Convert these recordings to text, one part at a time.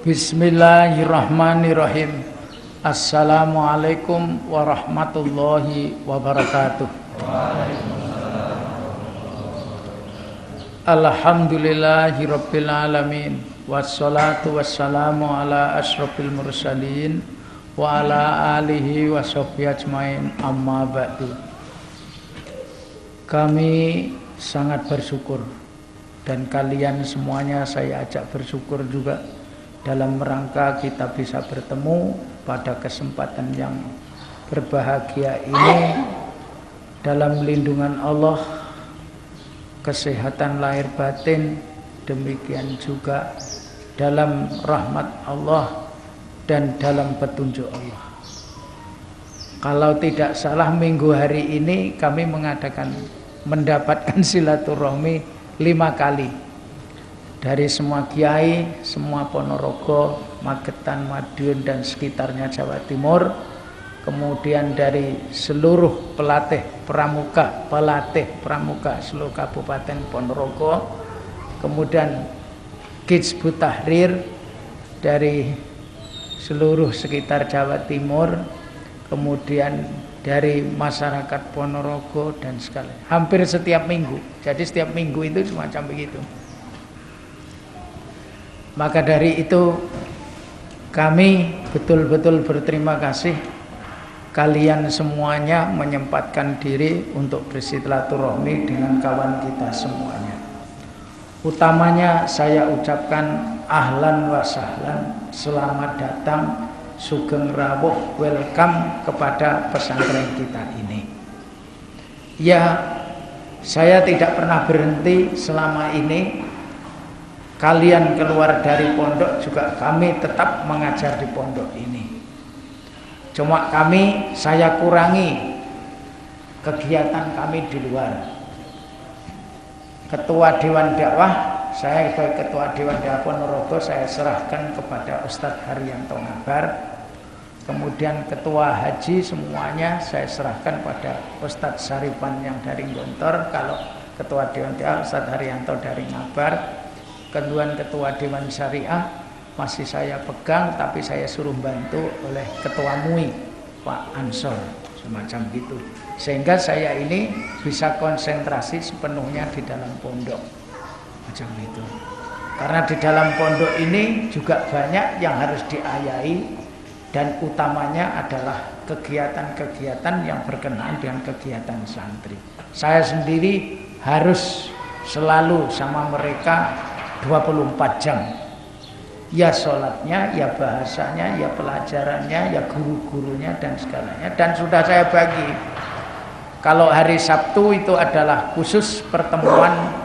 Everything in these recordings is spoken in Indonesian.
Bismillahirrahmanirrahim. Assalamualaikum warahmatullahi wabarakatuh. Alhamdulillahirabbil alamin. Wassalatu wassalamu ala asyrofil mursalin wa ala alihi wa sahbihi ajmain, amma ba'du. Kami sangat bersyukur, dan kalian semuanya saya ajak bersyukur juga, dalam rangka kita bisa bertemu pada kesempatan yang berbahagia ini dalam lindungan Allah, kesehatan lahir batin, demikian juga dalam rahmat Allah dan dalam petunjuk Allah. Kalau tidak salah minggu hari ini kami mendapatkan silaturahmi 5 kali dari semua kiai, semua Ponorogo, Magetan, Madiun dan sekitarnya Jawa Timur, kemudian dari seluruh pelatih pramuka seluruh Kabupaten Ponorogo, kemudian Hizbut Tahrir dari seluruh sekitar Jawa Timur, kemudian dari masyarakat Ponorogo dan sekalian. Hampir setiap minggu, jadi setiap minggu itu semacam begitu. Maka dari itu kami betul-betul berterima kasih kalian semuanya menyempatkan diri untuk bersilaturahmi dengan kawan kita semuanya. Utamanya saya ucapkan ahlan wa sahlan, selamat datang, sugeng rawuh, welcome kepada pesantren kita ini. Ya, saya tidak pernah berhenti selama ini. Kalian keluar dari pondok juga kami tetap mengajar di pondok ini. Cuma saya kurangi kegiatan kami di luar. Ketua Dewan Dakwah, saya sebagai Ketua Dewan Dakwah Ponorogo, saya serahkan kepada Ustadz Haryanto Ngabar. Kemudian Ketua Haji semuanya saya serahkan pada Ustadz Saripan yang dari Gontor. Kalau Ketua Dewan Dakwah Ustadz Haryanto dari Ngabar. Kemudian Ketua Dewan Syariah masih saya pegang, tapi saya suruh bantu oleh Ketua MUI Pak Ansor, semacam gitu, sehingga saya ini bisa konsentrasi sepenuhnya di dalam pondok macam itu. Karena di dalam pondok ini juga banyak yang harus diayahi, dan utamanya adalah kegiatan-kegiatan yang berkenaan dengan kegiatan santri. Saya sendiri harus selalu sama mereka 24 jam. Ya sholatnya, ya bahasanya, ya pelajarannya, ya guru-gurunya dan segalanya. Dan sudah saya bagi, kalau hari Sabtu itu adalah khusus pertemuan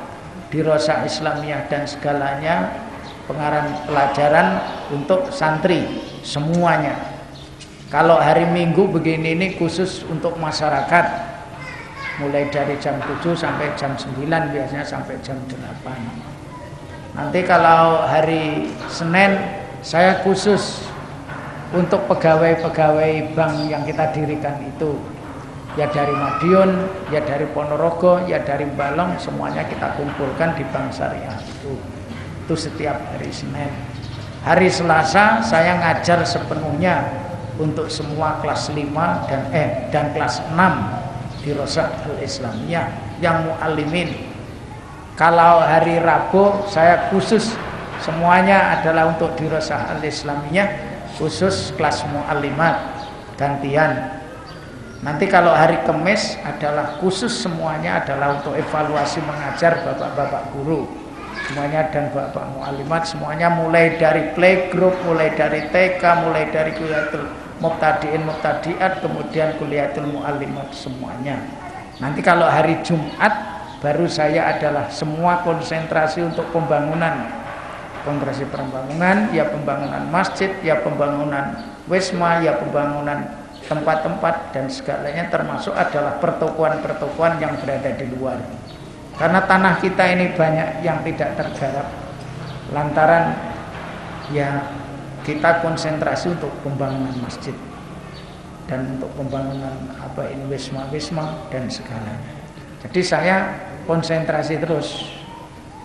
di Rosa Islamiyah dan segalanya, pengarang pelajaran untuk santri semuanya. Kalau hari Minggu begini ini khusus untuk masyarakat, mulai dari jam 7 sampai jam 9, biasanya sampai jam 8. Nanti kalau hari Senin saya khusus untuk pegawai-pegawai bank yang kita dirikan itu, ya dari Madiun, ya dari Ponorogo, ya dari Balong, semuanya kita kumpulkan di Bank Syariah itu setiap hari Senin. Hari Selasa saya ngajar sepenuhnya untuk semua kelas 5 dan kelas 6 di Rosa Al-Islamiyah yang mu'allimin. Kalau hari Rabu saya khusus semuanya adalah untuk di Rosa Al-Islamiyah, khusus kelas mu'allimat gantian. Nanti kalau hari Kamis adalah khusus semuanya adalah untuk evaluasi mengajar bapak-bapak guru semuanya dan bapak mu'allimat semuanya, mulai dari playgroup, mulai dari TK, mulai dari kuliatul mubtadiin mubtadiat, kemudian kuliatul mu'allimat semuanya. Nanti kalau hari Jumat baru saya adalah semua konsentrasi untuk pembangunan, konsentrasi pembangunan, ya pembangunan masjid, ya pembangunan wisma, ya pembangunan tempat-tempat dan segalanya, termasuk adalah pertokoan-pertokoan yang berada di luar. Karena tanah kita ini banyak yang tidak tergarap, lantaran ya kita konsentrasi untuk pembangunan masjid dan untuk pembangunan wisma-wisma dan segalanya. Jadi saya konsentrasi terus.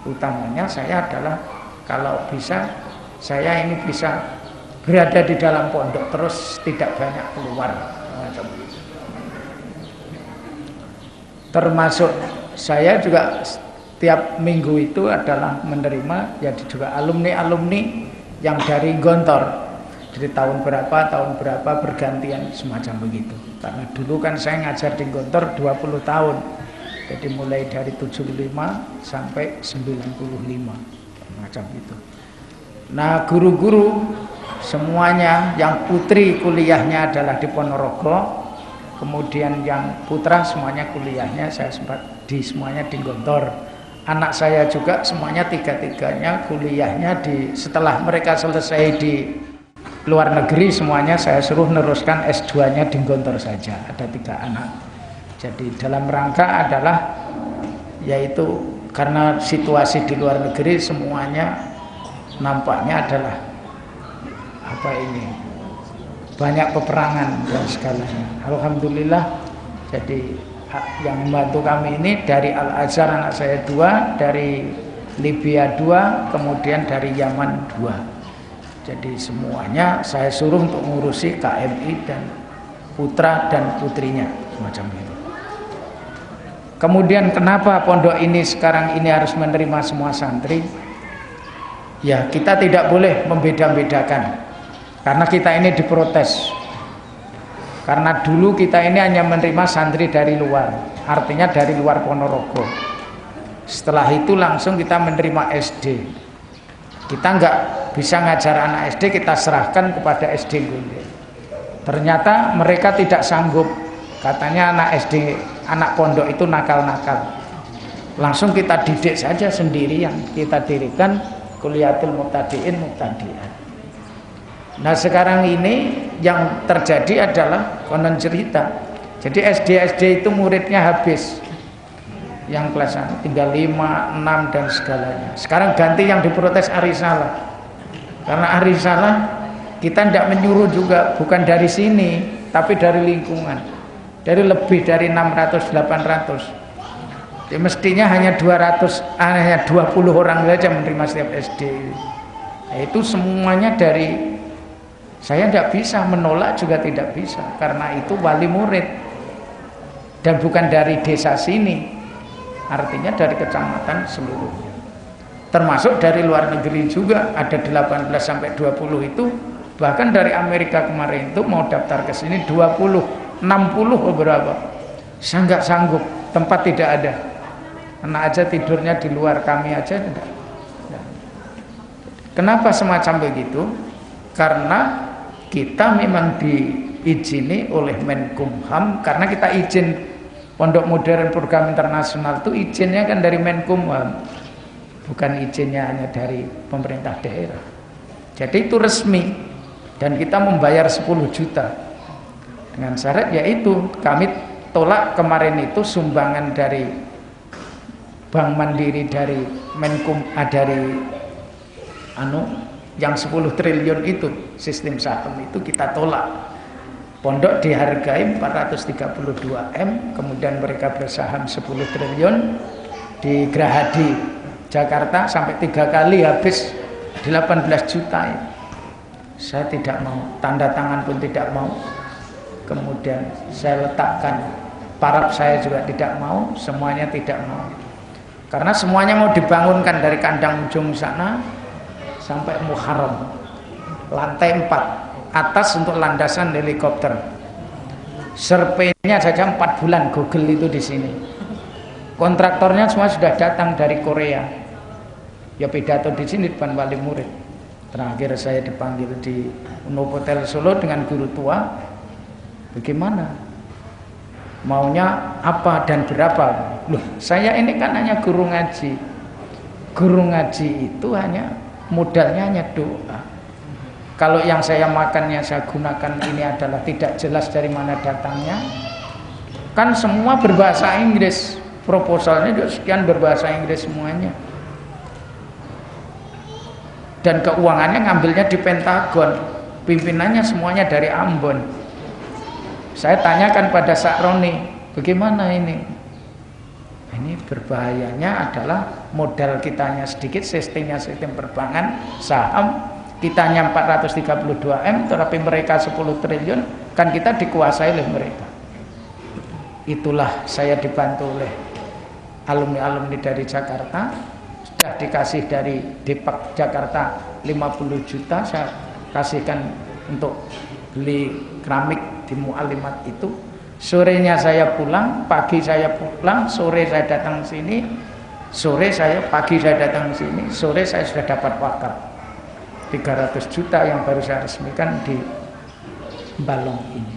Utamanya saya adalah kalau bisa saya ini bisa berada di dalam pondok terus tidak banyak keluar. Termasuk saya juga setiap minggu itu adalah menerima ya juga alumni-alumni yang dari Gontor. Jadi tahun berapa bergantian semacam begitu. Karena dulu kan saya ngajar di Gontor 20 tahun. Jadi mulai dari 75 sampai 95 macam itu. Nah, guru-guru semuanya yang putri kuliahnya adalah di Ponorogo, kemudian yang putra semuanya kuliahnya saya sempat semuanya di Gontor. Anak saya juga semuanya tiga-tiganya kuliahnya setelah mereka selesai di luar negeri semuanya saya suruh neruskan S2-nya di Gontor saja. Ada 3 anak. Jadi dalam rangka adalah yaitu karena situasi di luar negeri semuanya nampaknya adalah banyak peperangan dan segalanya. Alhamdulillah, jadi yang membantu kami ini dari Al-Azhar anak saya 2, dari Libya 2, kemudian dari Yaman 2. Jadi semuanya saya suruh untuk ngurusi KMI dan putra dan putrinya semacam itu. Kemudian kenapa pondok ini sekarang ini harus menerima semua santri? Ya, kita tidak boleh membeda-bedakan. Karena kita ini diprotes. Karena dulu kita ini hanya menerima santri dari luar, artinya dari luar Ponorogo. Setelah itu langsung kita menerima SD. Kita nggak bisa ngajar anak SD, kita serahkan kepada SD Gondel. Ternyata mereka tidak sanggup. Katanya anak SD, anak pondok itu nakal-nakal. Langsung kita didik saja sendirian. Kita dirikan Kuliatul Muqtadiin Muqtadiat. Nah sekarang ini yang terjadi adalah konon cerita. Jadi SD itu muridnya habis. Yang kelas tinggal 5, 6 dan segalanya. Sekarang ganti yang diprotes Arisalah. Karena Arisalah kita tidak menyuruh juga, bukan dari sini, tapi dari lingkungan. Dari lebih dari 600, 800. Jadi mestinya hanya 20 orang saja menerima setiap SD. Nah, itu semuanya dari saya tidak bisa menolak juga tidak bisa karena itu wali murid dan bukan dari desa sini. Artinya dari kecamatan seluruhnya. Termasuk dari luar negeri juga ada 18 sampai 20 itu, bahkan dari Amerika kemarin itu mau daftar ke sini 20, 60 beberapa. Saya nggak sanggup, tempat tidak ada. Anak aja tidurnya di luar, kami aja tidak. Kenapa semacam begitu? Karena kita memang diizini oleh Menkumham, karena kita izin Pondok Modern Program Internasional itu izinnya kan dari Menkumham, bukan izinnya hanya dari pemerintah daerah. Jadi itu resmi dan kita membayar 10 juta dengan syarat yaitu kami tolak kemarin itu sumbangan dari Bank Mandiri dari dari yang 10 triliun itu sistem saham itu kita tolak. Pondok dihargai 432 M, kemudian mereka bersaham 10 triliun di Grahadi Jakarta sampai 3 kali habis 18 juta. Saya tidak mau, tanda tangan pun tidak mau. Kemudian saya letakkan paraf saya juga tidak mau, semuanya tidak mau. Karena semuanya mau dibangunkan dari kandang ujung sana sampai Muharram. Lantai 4. Atas untuk landasan helikopter. Surveinya saja 4 bulan Google itu di sini. Kontraktornya semua sudah datang dari Korea. Ya pidato di sini depan wali murid. Terakhir saya dipanggil di Novotel Solo dengan guru tua. Bagaimana? Maunya apa dan berapa? Loh, saya ini kan hanya guru ngaji. Guru ngaji itu hanya modalnya hanya doa. Kalau yang saya makannya saya gunakan ini adalah tidak jelas dari mana datangnya. Kan semua berbahasa Inggris. Proposalnya juga sekian berbahasa Inggris semuanya. Dan keuangannya ngambilnya di Pentagon. Pimpinannya semuanya dari Ambon. Saya tanyakan pada Sakroni, bagaimana ini? Ini berbahayanya adalah modal kitanya sedikit, sistemnya sistem perbankan, saham. kitanya 432 M, tetapi mereka 10 triliun, kan kita dikuasai oleh mereka. Itulah saya dibantu oleh alumni-alumni dari Jakarta, sudah dikasih dari Depak Jakarta 50 juta, saya kasihkan untuk beli keramik di Mu'alimat itu. Sorenya saya pulang, pagi saya pulang, sore saya datang sini, pagi saya datang sini, sore saya sudah dapat wakaf 300 juta yang baru saya resmikan di Balong ini.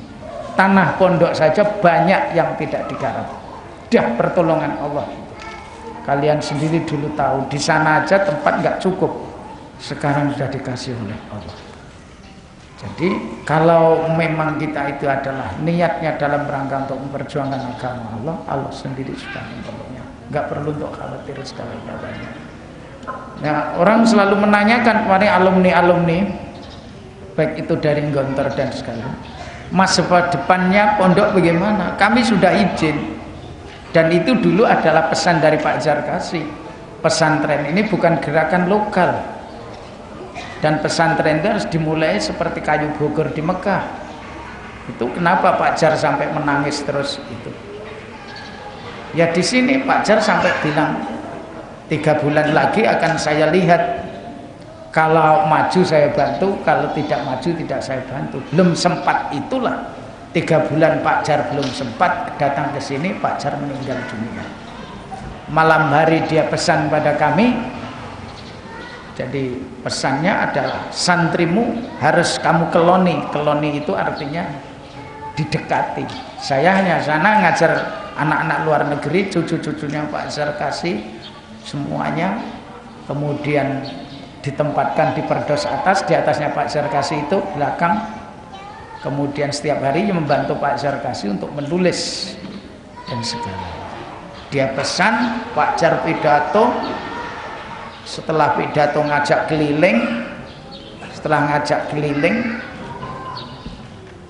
Tanah pondok saja banyak yang tidak digarap. Dah pertolongan Allah. Kalian sendiri dulu tahu, di sana aja tempat nggak cukup, sekarang sudah dikasih oleh Allah. Jadi kalau memang kita itu adalah niatnya dalam rangka untuk memperjuangkan agama Allah, Allah sendiri sudah menolongnya. Nggak perlu untuk khawatir segala-galanya. Nah, orang selalu menanyakan kepada alumni-alumni, baik itu dari Gontor dan segala, masa depannya pondok bagaimana? Kami sudah izin, dan itu dulu adalah pesan dari Pak Zarkasi. Pesantren ini bukan gerakan lokal. Dan pesantren itu harus dimulai seperti kayu Bogor di Mekah. Itu kenapa Pak Jar sampai menangis terus itu. Ya di sini Pak Jar sampai bilang 3 bulan lagi akan saya lihat. Kalau maju saya bantu, kalau tidak maju tidak saya bantu. Belum sempat itulah 3 bulan Pak Jar belum sempat datang ke sini, Pak Jar meninggal dunia. Malam hari dia pesan pada kami. Jadi pesannya adalah santrimu harus kamu keloni. Keloni itu artinya didekati. Saya hanya sana ngajar anak-anak luar negeri, cucu-cucunya Pak Zarkasi semuanya, kemudian ditempatkan di perdos atas, di atasnya Pak Zarkasi itu belakang. Kemudian setiap hari membantu Pak Zarkasi untuk menulis dan segala. Dia pesan, Pak Jar pidato. Setelah pidato ngajak keliling,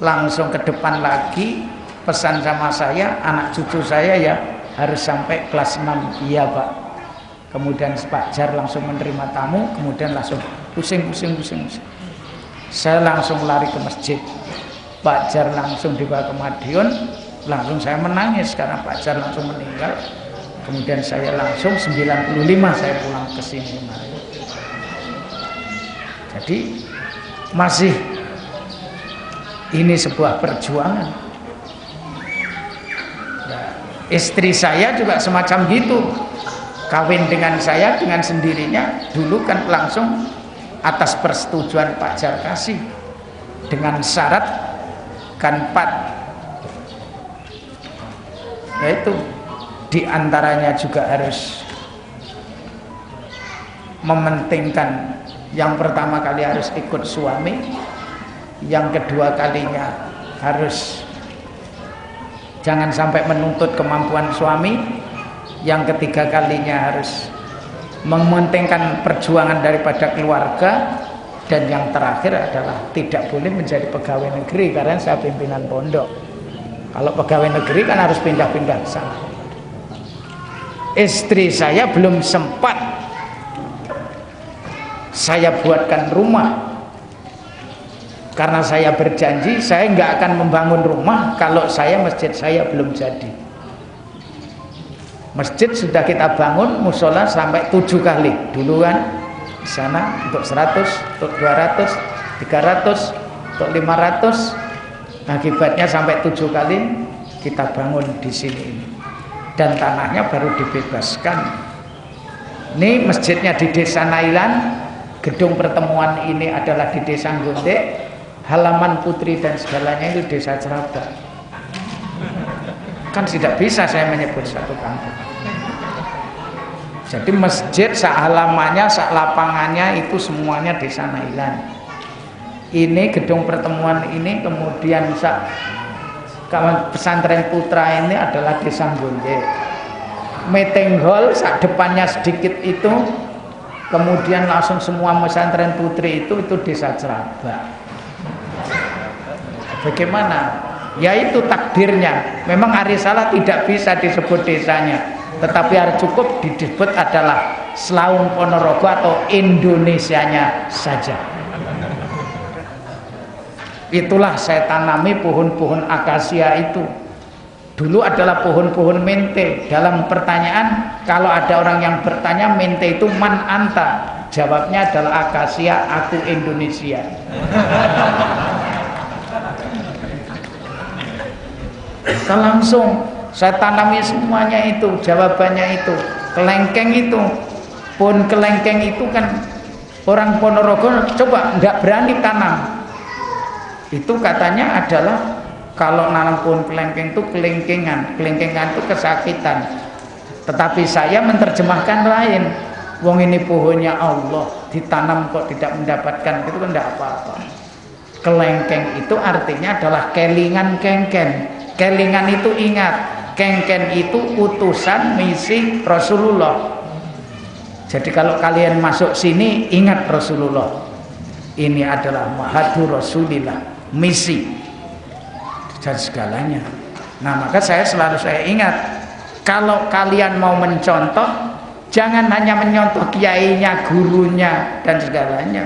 langsung ke depan lagi, pesan sama saya, anak cucu saya ya harus sampai kelas 6. Iya Pak. Kemudian Pak Jar langsung menerima tamu, kemudian langsung pusing. Saya langsung lari ke masjid. Pak Jar langsung dibawa ke Madiun, langsung saya menangis karena Pak Jar langsung meninggal. Kemudian saya langsung 95 saya pulang ke sini. Jadi masih ini sebuah perjuangan. Ya, istri saya juga semacam gitu. Kawin dengan saya dengan sendirinya dulu kan langsung atas persetujuan Pak Zarkasi dengan syarat kan 4, yaitu diantaranya juga harus mementingkan, yang pertama kali harus ikut suami, yang kedua kalinya harus jangan sampai menuntut kemampuan suami, yang ketiga kalinya harus mementingkan perjuangan daripada keluarga, dan yang terakhir adalah tidak boleh menjadi pegawai negeri karena saya pimpinan pondok. Kalau pegawai negeri kan harus pindah-pindah sana. Istri saya belum sempat saya buatkan rumah karena saya berjanji saya nggak akan membangun rumah kalau masjid saya belum jadi. Masjid sudah kita bangun, musola sampai 7 kali dulu kan di sana, untuk 100, untuk 200, 300, untuk 500. Akibatnya sampai 7 kali kita bangun di sini ini. Dan tanahnya baru dibebaskan. Ini masjidnya di Desa Nailan, gedung pertemuan ini adalah di Desa Nggonde, halaman putri dan segalanya itu Desa Ceraba. Kan tidak bisa saya menyebut satu kampung. Jadi masjid sak halamannya, sak lapangannya itu semuanya Desa Nailan. Ini gedung pertemuan ini, kemudian pesantren putra ini adalah Desa Nggonde. Meeting hall sak depannya sedikit itu, kemudian langsung semua pesantren putri itu Desa Ceraba. Bagaimana? Ya itu takdirnya. Memang Arisalah tidak bisa disebut desanya, tetapi harus cukup disebut adalah Slaung Ponorogo atau Indonesianya saja. Itulah saya tanami pohon-pohon akasia itu. Dulu adalah pohon-pohon mente. Dalam pertanyaan, kalau ada orang yang bertanya mente itu man anta, jawabnya adalah akasia, aku Indonesia. Kita langsung saya tanami semuanya itu, jawabannya itu. Kelengkeng itu, pohon kelengkeng itu kan orang Ponorogo coba nggak berani tanam. Itu katanya adalah kalau nanam pohon kelengkeng itu kelengkengan itu kesakitan. Tetapi saya menerjemahkan lain. Wong ini pohonnya Allah, ditanam kok tidak mendapatkan, itu kan tidak apa-apa. Kelengkeng itu artinya adalah kelingan kengken. Kelingan itu ingat, kengken itu utusan misi Rasulullah. Jadi kalau kalian masuk sini ingat Rasulullah. Ini adalah mahadu Rasulillah, misi dan segalanya. Nah, maka saya selalu ingat, kalau kalian mau mencontoh, jangan hanya mencontoh kiainya, gurunya dan segalanya,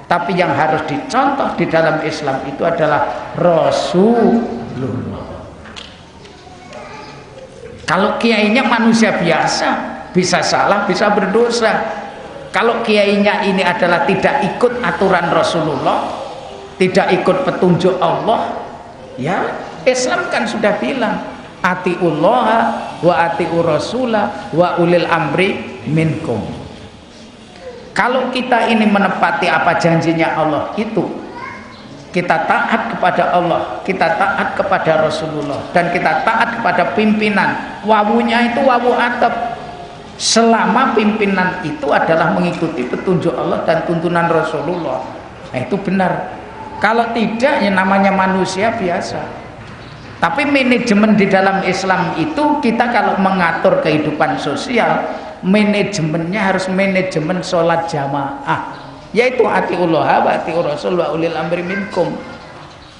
tapi yang harus dicontoh di dalam Islam itu adalah Rasulullah. Kalau kiainya manusia biasa, bisa salah, bisa berdosa. Kalau kiainya ini adalah tidak ikut aturan Rasulullah, tidak ikut petunjuk Allah, ya Islam kan sudah bilang atiullaha wa atiur rasulah wa ulil amri minkum. Kalau kita ini menepati apa janjinya Allah itu, kita taat kepada Allah, kita taat kepada Rasulullah, dan kita taat kepada pimpinan. Wawunya itu wawu atap. Selama pimpinan itu adalah mengikuti petunjuk Allah dan tuntunan Rasulullah, nah itu benar. Kalau tidak, ya namanya manusia biasa. Tapi manajemen di dalam Islam itu, kita kalau mengatur kehidupan sosial, manajemennya harus manajemen sholat jamaah, yaitu atiullah wa atiur rasul wa ulil amri minkum.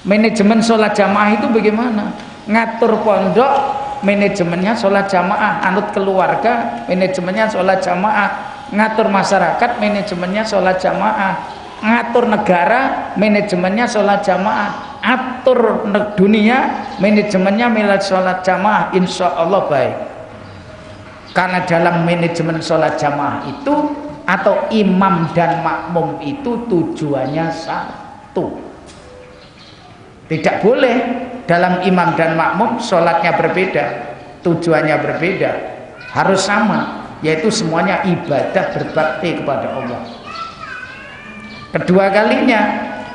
Manajemen sholat jamaah itu bagaimana? Ngatur pondok, manajemennya sholat jamaah. Anut keluarga, manajemennya sholat jamaah. Ngatur masyarakat, manajemennya sholat jamaah. Ngatur negara, manajemennya sholat jamaah. Atur dunia, manajemennya milat sholat jamaah. Insya Allah baik. Karena dalam manajemen sholat jamaah itu, atau imam dan makmum itu tujuannya satu. Tidak boleh dalam imam dan makmum sholatnya berbeda, tujuannya berbeda. Harus sama, yaitu semuanya ibadah berbakti kepada Allah. Kedua kalinya,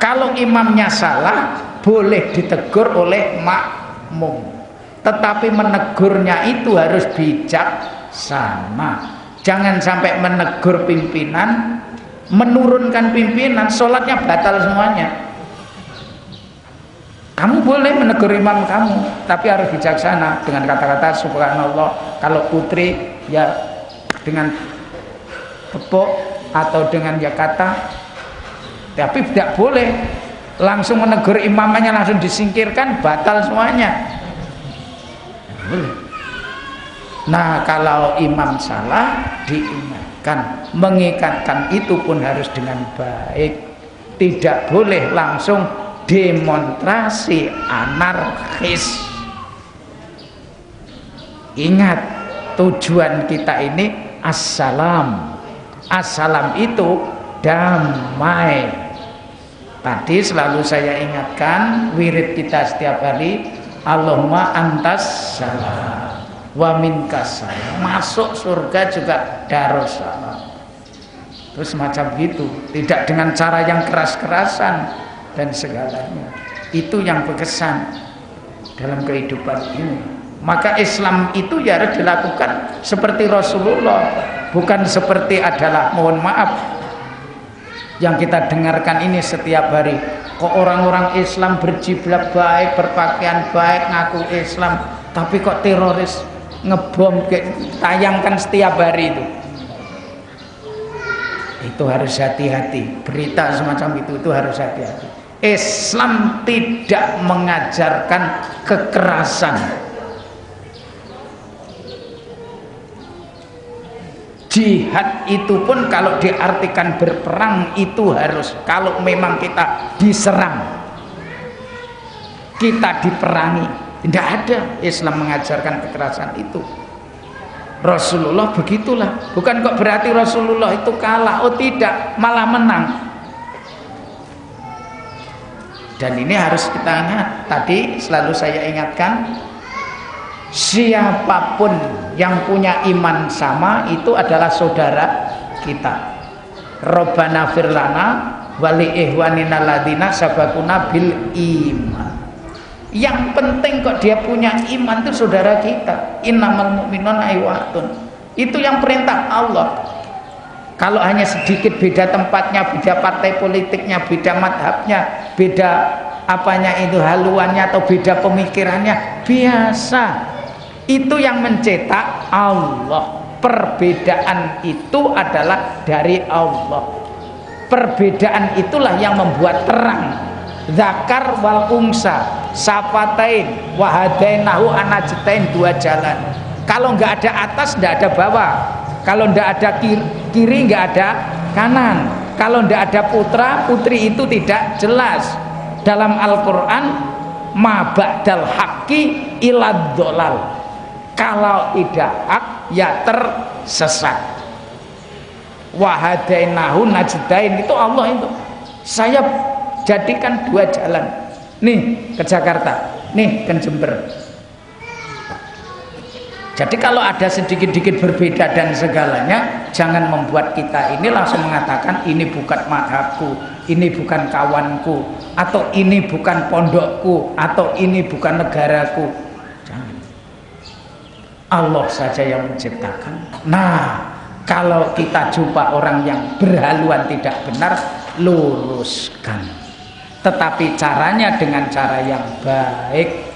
kalau imamnya salah, boleh ditegur oleh makmum, tetapi menegurnya itu harus bijaksana. Jangan sampai menegur pimpinan, menurunkan pimpinan, sholatnya batal semuanya. Kamu boleh menegur imam kamu, tapi harus bijaksana dengan kata-kata subhanallah. Kalau putri ya dengan tepuk atau dengan ya kata. Tapi tidak boleh langsung menegur imamnya, langsung disingkirkan, batal semuanya. Boleh. Nah, kalau imam salah, diingatkan. Mengingatkan itu pun harus dengan baik. Tidak boleh langsung demonstrasi anarkis. Ingat, tujuan kita ini assalam. Assalam itu damai. Tadi selalu saya ingatkan wirid kita setiap hari, Allahumma antas salam wa minkas salam. Masuk surga juga darussalam. Terus macam gitu, tidak dengan cara yang keras-kerasan dan segalanya. Itu yang berkesan dalam kehidupan ini. Maka Islam itu ya harus dilakukan seperti Rasulullah, bukan seperti adalah, mohon maaf, yang kita dengarkan ini setiap hari. Kok orang-orang Islam berjiblak baik, berpakaian baik, ngaku Islam, tapi kok teroris ngebom, tayangkan setiap hari itu harus hati-hati. Berita semacam itu harus hati-hati. Islam tidak mengajarkan kekerasan. Jihad itu pun kalau diartikan berperang itu harus, kalau memang kita diserang, kita diperangi. Tidak ada Islam mengajarkan kekerasan itu. Rasulullah begitulah. Bukan kok berarti Rasulullah itu kalah. Oh tidak, malah menang. Dan ini harus kita ingat. Tadi selalu saya ingatkan, siapapun yang punya iman sama itu adalah saudara kita. Rabbana firlana wali ihwanina ladina sabakuna bil iman. Yang penting kok dia punya iman itu saudara kita. Innamal mu'minuna ikhwatun. Itu yang perintah Allah. Kalau hanya sedikit beda tempatnya, beda partai politiknya, beda madhabnya, beda apanya itu haluannya atau beda pemikirannya, biasa. Itu yang mencetak Allah. Perbedaan itu adalah dari Allah. Perbedaan itulah yang membuat terang. Zakar wal unsa safatain wahadainahu anajtain, dua jalan. Kalau nggak ada atas nggak ada bawah, kalau nggak ada kiri nggak ada kanan, kalau nggak ada putra putri itu tidak jelas. Dalam Al-Quran ma ba'dal haqqi ilad dolal, kalau tidak hak ya tersesat. Wahadainahu najdain, itu Allah itu. Saya jadikan dua jalan, nih ke Jakarta, nih ke Jember. Jadi kalau ada sedikit-dikit berbeda dan segalanya, jangan membuat kita ini langsung mengatakan ini bukan madhabku, ini bukan kawanku, atau ini bukan pondokku, atau ini bukan negaraku. Jangan. Allah saja yang menciptakan. Nah, kalau kita jumpa orang yang berhaluan tidak benar, luruskan. Tetapi caranya dengan cara yang baik.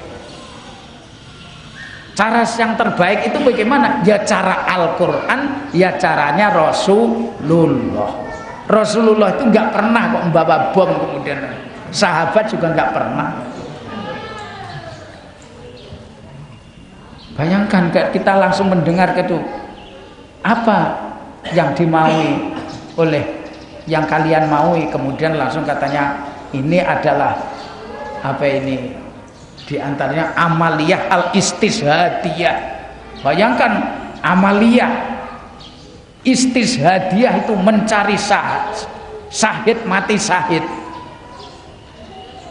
Cara yang terbaik itu bagaimana? Ya cara Al-Quran, ya caranya Rasulullah. Rasulullah itu nggak pernah kok membawa bom kemudian. Sahabat juga nggak pernah. Bayangkan kita langsung mendengar itu, apa yang dimaui oleh yang kalian maui, kemudian langsung katanya ini adalah apa ini diantaranya amaliyah al-istishhadiyah. Bayangkan amaliyah istishhadiyah itu mencari syahid mati syahid.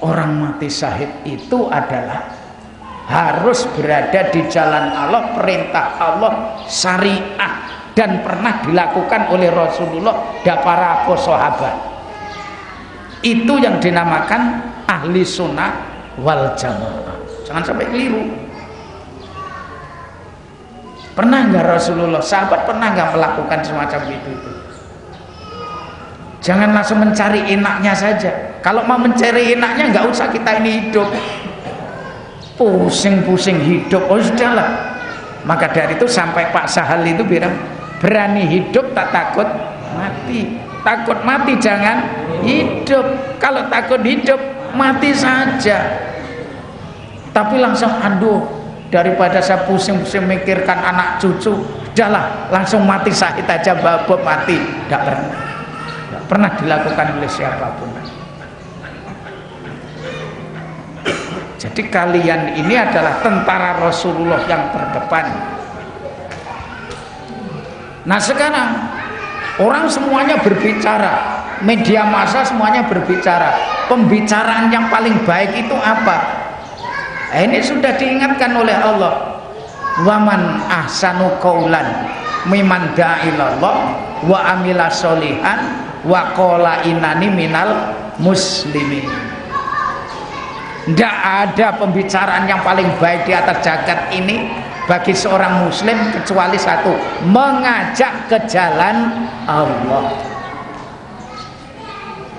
Orang mati syahid itu adalah harus berada di jalan Allah, perintah Allah, syariah, dan pernah dilakukan oleh Rasulullah dan para sahabat. Itu yang dinamakan ahli sunnah wal jamaah. Jangan sampai keliru. Pernah nggak Rasulullah, sahabat pernah nggak melakukan semacam itu? Jangan langsung mencari enaknya saja. Kalau mau mencari enaknya nggak usah kita ini hidup pusing-pusing hidup. Oh sudahlah. Maka dari itu sampai Pak Sahal itu bilang, berani hidup tak takut mati. Takut mati jangan hidup. Kalau takut hidup mati saja. Tapi langsung aduh, daripada saya pusing-pusing mikirkan anak cucu, udahlah langsung mati syahid aja, babak mati. Tidak pernah dilakukan oleh siapapun. Jadi kalian ini adalah tentara Rasulullah yang terdepan. Nah sekarang orang semuanya berbicara, media massa semuanya berbicara. Pembicaraan yang paling baik itu apa? Ini sudah diingatkan oleh Allah. Waman ahsanu qaulan mimman da'ilallah wa amila sholihan wa qala innani minal muslimin. Tidak ada pembicaraan yang paling baik di atas jagat ini bagi seorang muslim kecuali satu, mengajak ke jalan Allah.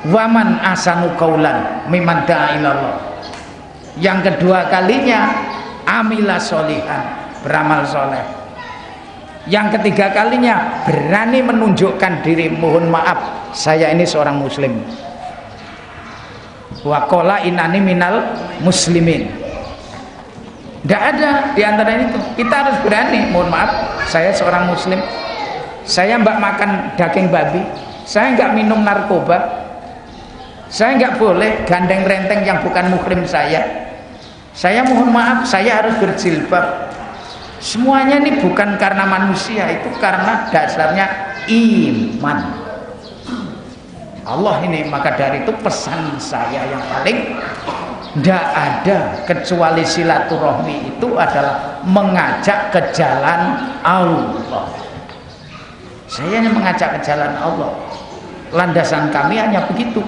Waman ahsanu qaulan mimman da'a ilallah. Yang kedua kalinya amila sholihan, beramal soleh. Yang ketiga kalinya berani menunjukkan diri, mohon maaf saya ini seorang muslim. Wa qala innani minal muslimin. Tidak ada di antara itu. Kita harus berani, mohon maaf saya seorang muslim, saya mbak makan daging babi, saya nggak minum narkoba, saya nggak boleh gandeng renteng yang bukan muhrim saya, Saya mohon maaf, saya harus berjilbab. Semuanya ini bukan karena manusia, itu karena dasarnya iman. Allah ini, maka dari itu pesan saya yang paling tidak ada kecuali silaturahmi itu adalah mengajak ke jalan Allah. Saya hanya mengajak ke jalan Allah. Landasan kami hanya begitu.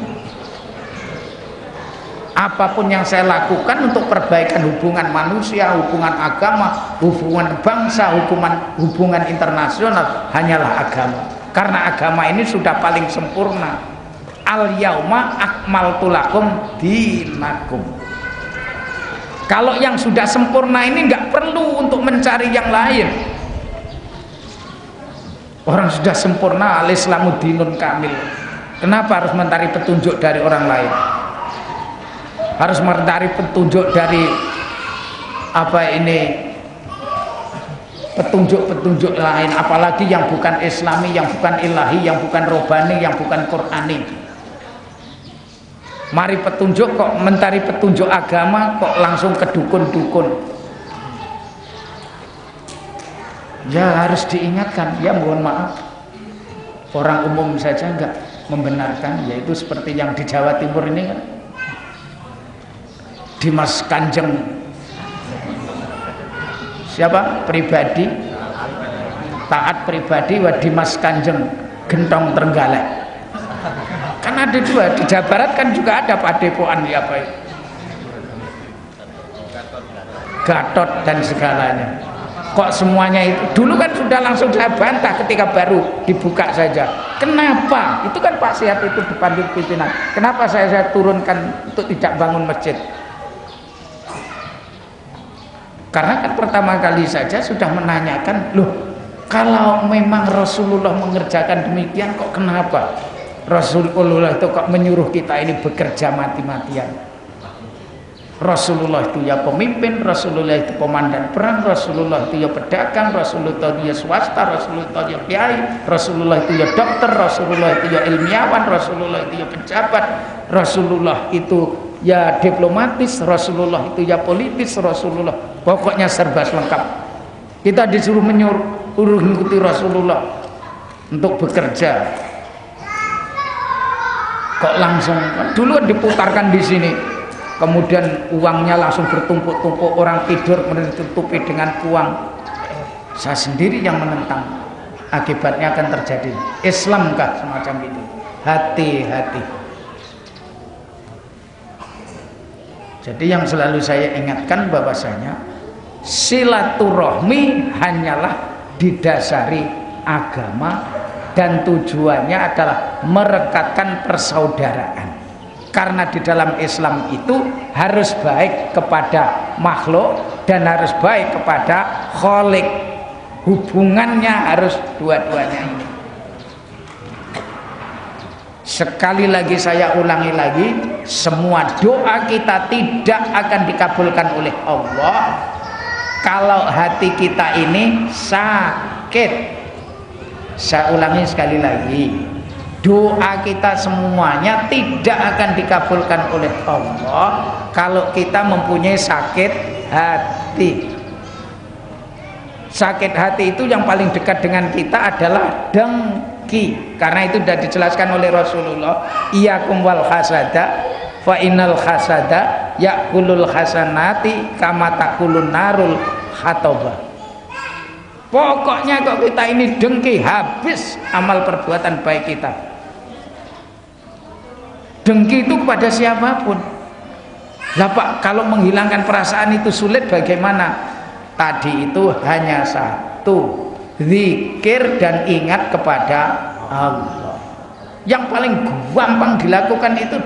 Apapun yang saya lakukan untuk perbaikan hubungan manusia, hubungan agama, hubungan bangsa, hubungan internasional hanyalah agama. Karena agama ini sudah paling sempurna. Al yauma akmaltu lakum dinakum. Kalau yang sudah sempurna ini nggak perlu untuk mencari yang lain. Orang sudah sempurna, al-islamu dinun kamil. Kenapa harus mencari petunjuk dari orang lain? Harus mencari petunjuk dari petunjuk-petunjuk lain, apalagi yang bukan islami, yang bukan ilahi, yang bukan robani, yang bukan qurani. Mari petunjuk kok mencari petunjuk agama kok langsung ke dukun-dukun. Ya harus diingatkan, ya mohon maaf, orang umum saja enggak membenarkan, yaitu seperti yang di Jawa Timur ini kan, Dimas Kanjeng siapa? Pribadi, taat pribadi, wa Dimas Kanjeng Gentong Trenggalek. Kan ada dua, di Jawa Barat kan juga ada padepokan ya apa itu? Gatot dan segalanya. Kok semuanya itu dulu kan sudah langsung saya bantah ketika baru dibuka saja. Kenapa? Itu kan Pak Sihat itu dipanggil pimpinan. Kenapa saya turunkan untuk tidak bangun masjid? Karena kan pertama kali saja sudah menanyakan, loh kalau memang Rasulullah mengerjakan demikian kok kenapa Rasulullah itu kok menyuruh kita ini bekerja mati-matian? Rasulullah itu ya pemimpin, Rasulullah itu komandan perang, Rasulullah itu ya pedagang, Rasulullah itu ya swasta, Rasulullah itu ya kiai, Rasulullah itu ya dokter, Rasulullah itu ya ilmiawan, Rasulullah itu ya pejabat, Rasulullah itu ya diplomatis, Rasulullah itu ya politis, Rasulullah pokoknya serba lengkap. Kita disuruh menyuruh mengikuti Rasulullah untuk bekerja. Kok langsung dulu diputarkan di sini, kemudian uangnya langsung bertumpuk-tumpuk, orang tidur menutupi dengan uang. Saya sendiri yang menentang. Akibatnya akan terjadi Islamkah semacam itu? Hati-hati. Jadi yang selalu saya ingatkan bahwasanya silaturahmi hanyalah didasari agama dan tujuannya adalah merekatkan persaudaraan. Karena di dalam Islam itu harus baik kepada makhluk dan harus baik kepada Khalik. Hubungannya harus dua-duanya ini. Sekali lagi saya ulangi lagi, semua doa kita tidak akan dikabulkan oleh Allah kalau hati kita ini sakit. Saya ulangi sekali lagi, doa kita semuanya tidak akan dikabulkan oleh Allah kalau kita mempunyai sakit hati. Sakit hati itu yang paling dekat dengan kita adalah dengki. Karena itu sudah dijelaskan oleh Rasulullah, iyakum wal hasada fa innal hasada yakulul hasanati kama takulun narul khatobah. Pokoknya kok kita ini dengki, habis amal perbuatan baik kita. Dengki itu kepada siapapun. Lah Pak, kalau menghilangkan perasaan itu sulit bagaimana? Tadi itu hanya satu, zikir dan ingat kepada Allah. Yang paling gampang dilakukan itu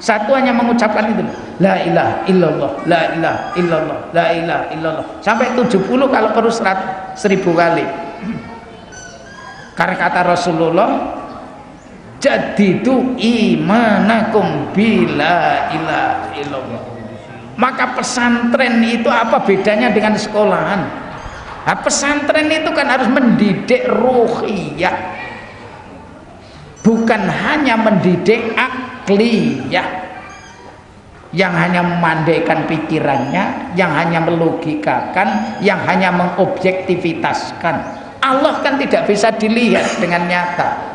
satu, hanya mengucapkan itu, la ilaha illallah, la ilaha illallah, la ilaha illallah, sampai 70 kalau perlu 1000 kali. Karena kata Rasulullah, jadidu imanakum bila ilaha illallah. Maka pesantren itu apa bedanya dengan sekolahan? Nah, pesantren itu kan harus mendidik ruhiyah, bukan hanya mendidik akliyah. yang hanya memandaikan pikirannya, yang hanya melogikakan, yang hanya mengobjektivitaskan. Allah kan tidak bisa dilihat dengan nyata.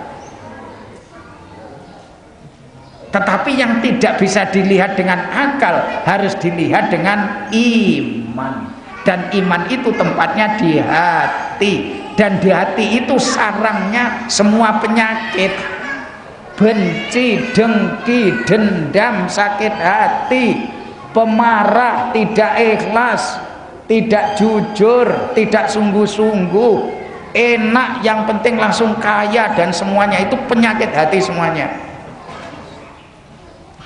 Tetapi yang tidak bisa dilihat dengan akal harus dilihat dengan iman. Dan iman itu tempatnya di hati. Dan di hati itu sarangnya semua penyakit. Benci, dengki, dendam, sakit hati, pemarah, tidak ikhlas, tidak jujur, tidak sungguh-sungguh, enak yang penting langsung kaya, dan semuanya itu penyakit hati semuanya.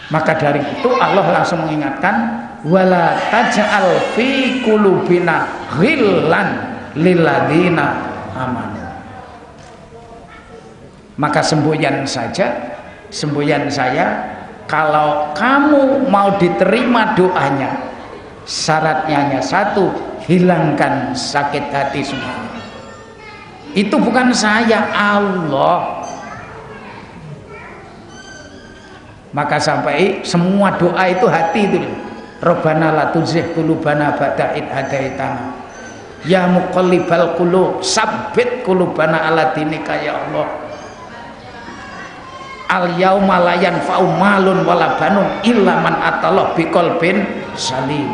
Maka dari itu Allah langsung mengingatkan, wala taj'al fi qulubina ghillan lilladzina amanu. Maka semboyan saya, kalau kamu mau diterima doanya, syaratnya hanya satu, hilangkan sakit hati semua. Itu bukan saya, Allah. Maka sampai semua doa itu hati itu. Rabbana la tuzigh qulubana ba'da idh hadaitana. Ya muqallibal qulub, sabbit qulubana ala dinika ya Allah. Al yauma la yanfa'u malun wala banun illa man atallah biqalbin salim.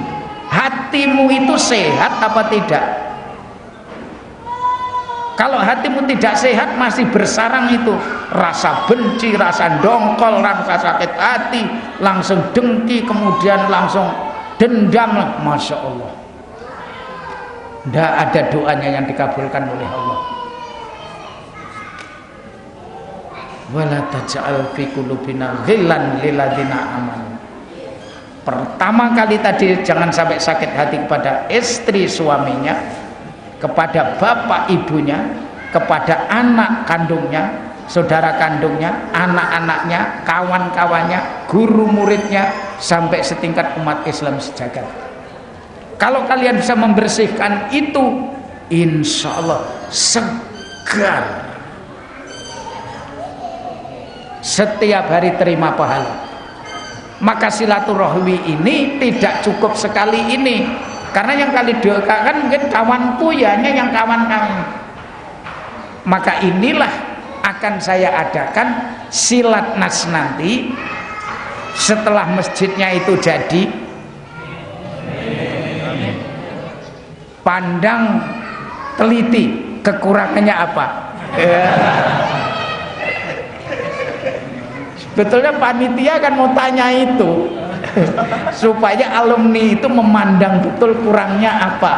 Hatimu itu sehat apa tidak? Kalau hatimu tidak sehat, masih bersarang itu rasa benci, rasa dongkol, rasa sakit hati, langsung dengki, kemudian langsung dendam. Masya Allah, tidak ada doanya yang dikabulkan oleh Allah. Wala taj'al fi qulubina ghillan lilladzina amanu. Pertama kali tadi, jangan sampai sakit hati kepada istri suaminya, kepada bapak ibunya, kepada anak kandungnya, saudara kandungnya, anak-anaknya, kawan-kawannya, guru muridnya, sampai setingkat umat Islam sejagat. Kalau kalian bisa membersihkan itu, insya Allah segar, setiap hari terima pahala. Maka silaturahmi ini tidak cukup sekali ini, karena yang kali doakan mungkin kawanku, ya hanya yang kawan-kawan. Maka inilah akan saya adakan silat nas nanti setelah masjidnya itu jadi. Pandang teliti kekurangannya apa. Sebetulnya panitia kan mau tanya itu supaya alumni itu memandang betul kurangnya apa.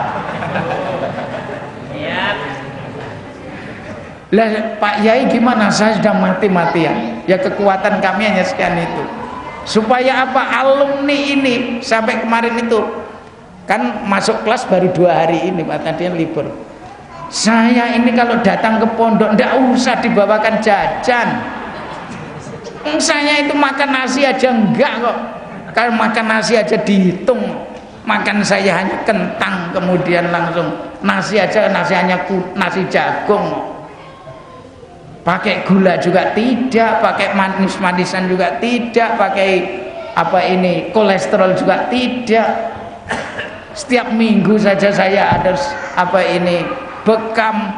Lah Pak Yai gimana? Saya sudah mati-matian. Ya kekuatan kami hanya sekian itu. Supaya apa? Alumni ini sampai kemarin itu kan masuk kelas baru 2 hari ini, Pak, tadi libur. Saya ini kalau datang ke pondok ndak usah dibawakan jajan. Saya itu makan nasi aja enggak kok. Kalau makan nasi aja dihitung. Makan saya hanya kentang, kemudian langsung nasi aja, nasi hanya nasi jagung. Pakai gula juga tidak, pakai manis-manisan juga tidak, pakai apa ini kolesterol juga tidak. Setiap minggu saja saya harus apa ini bekam,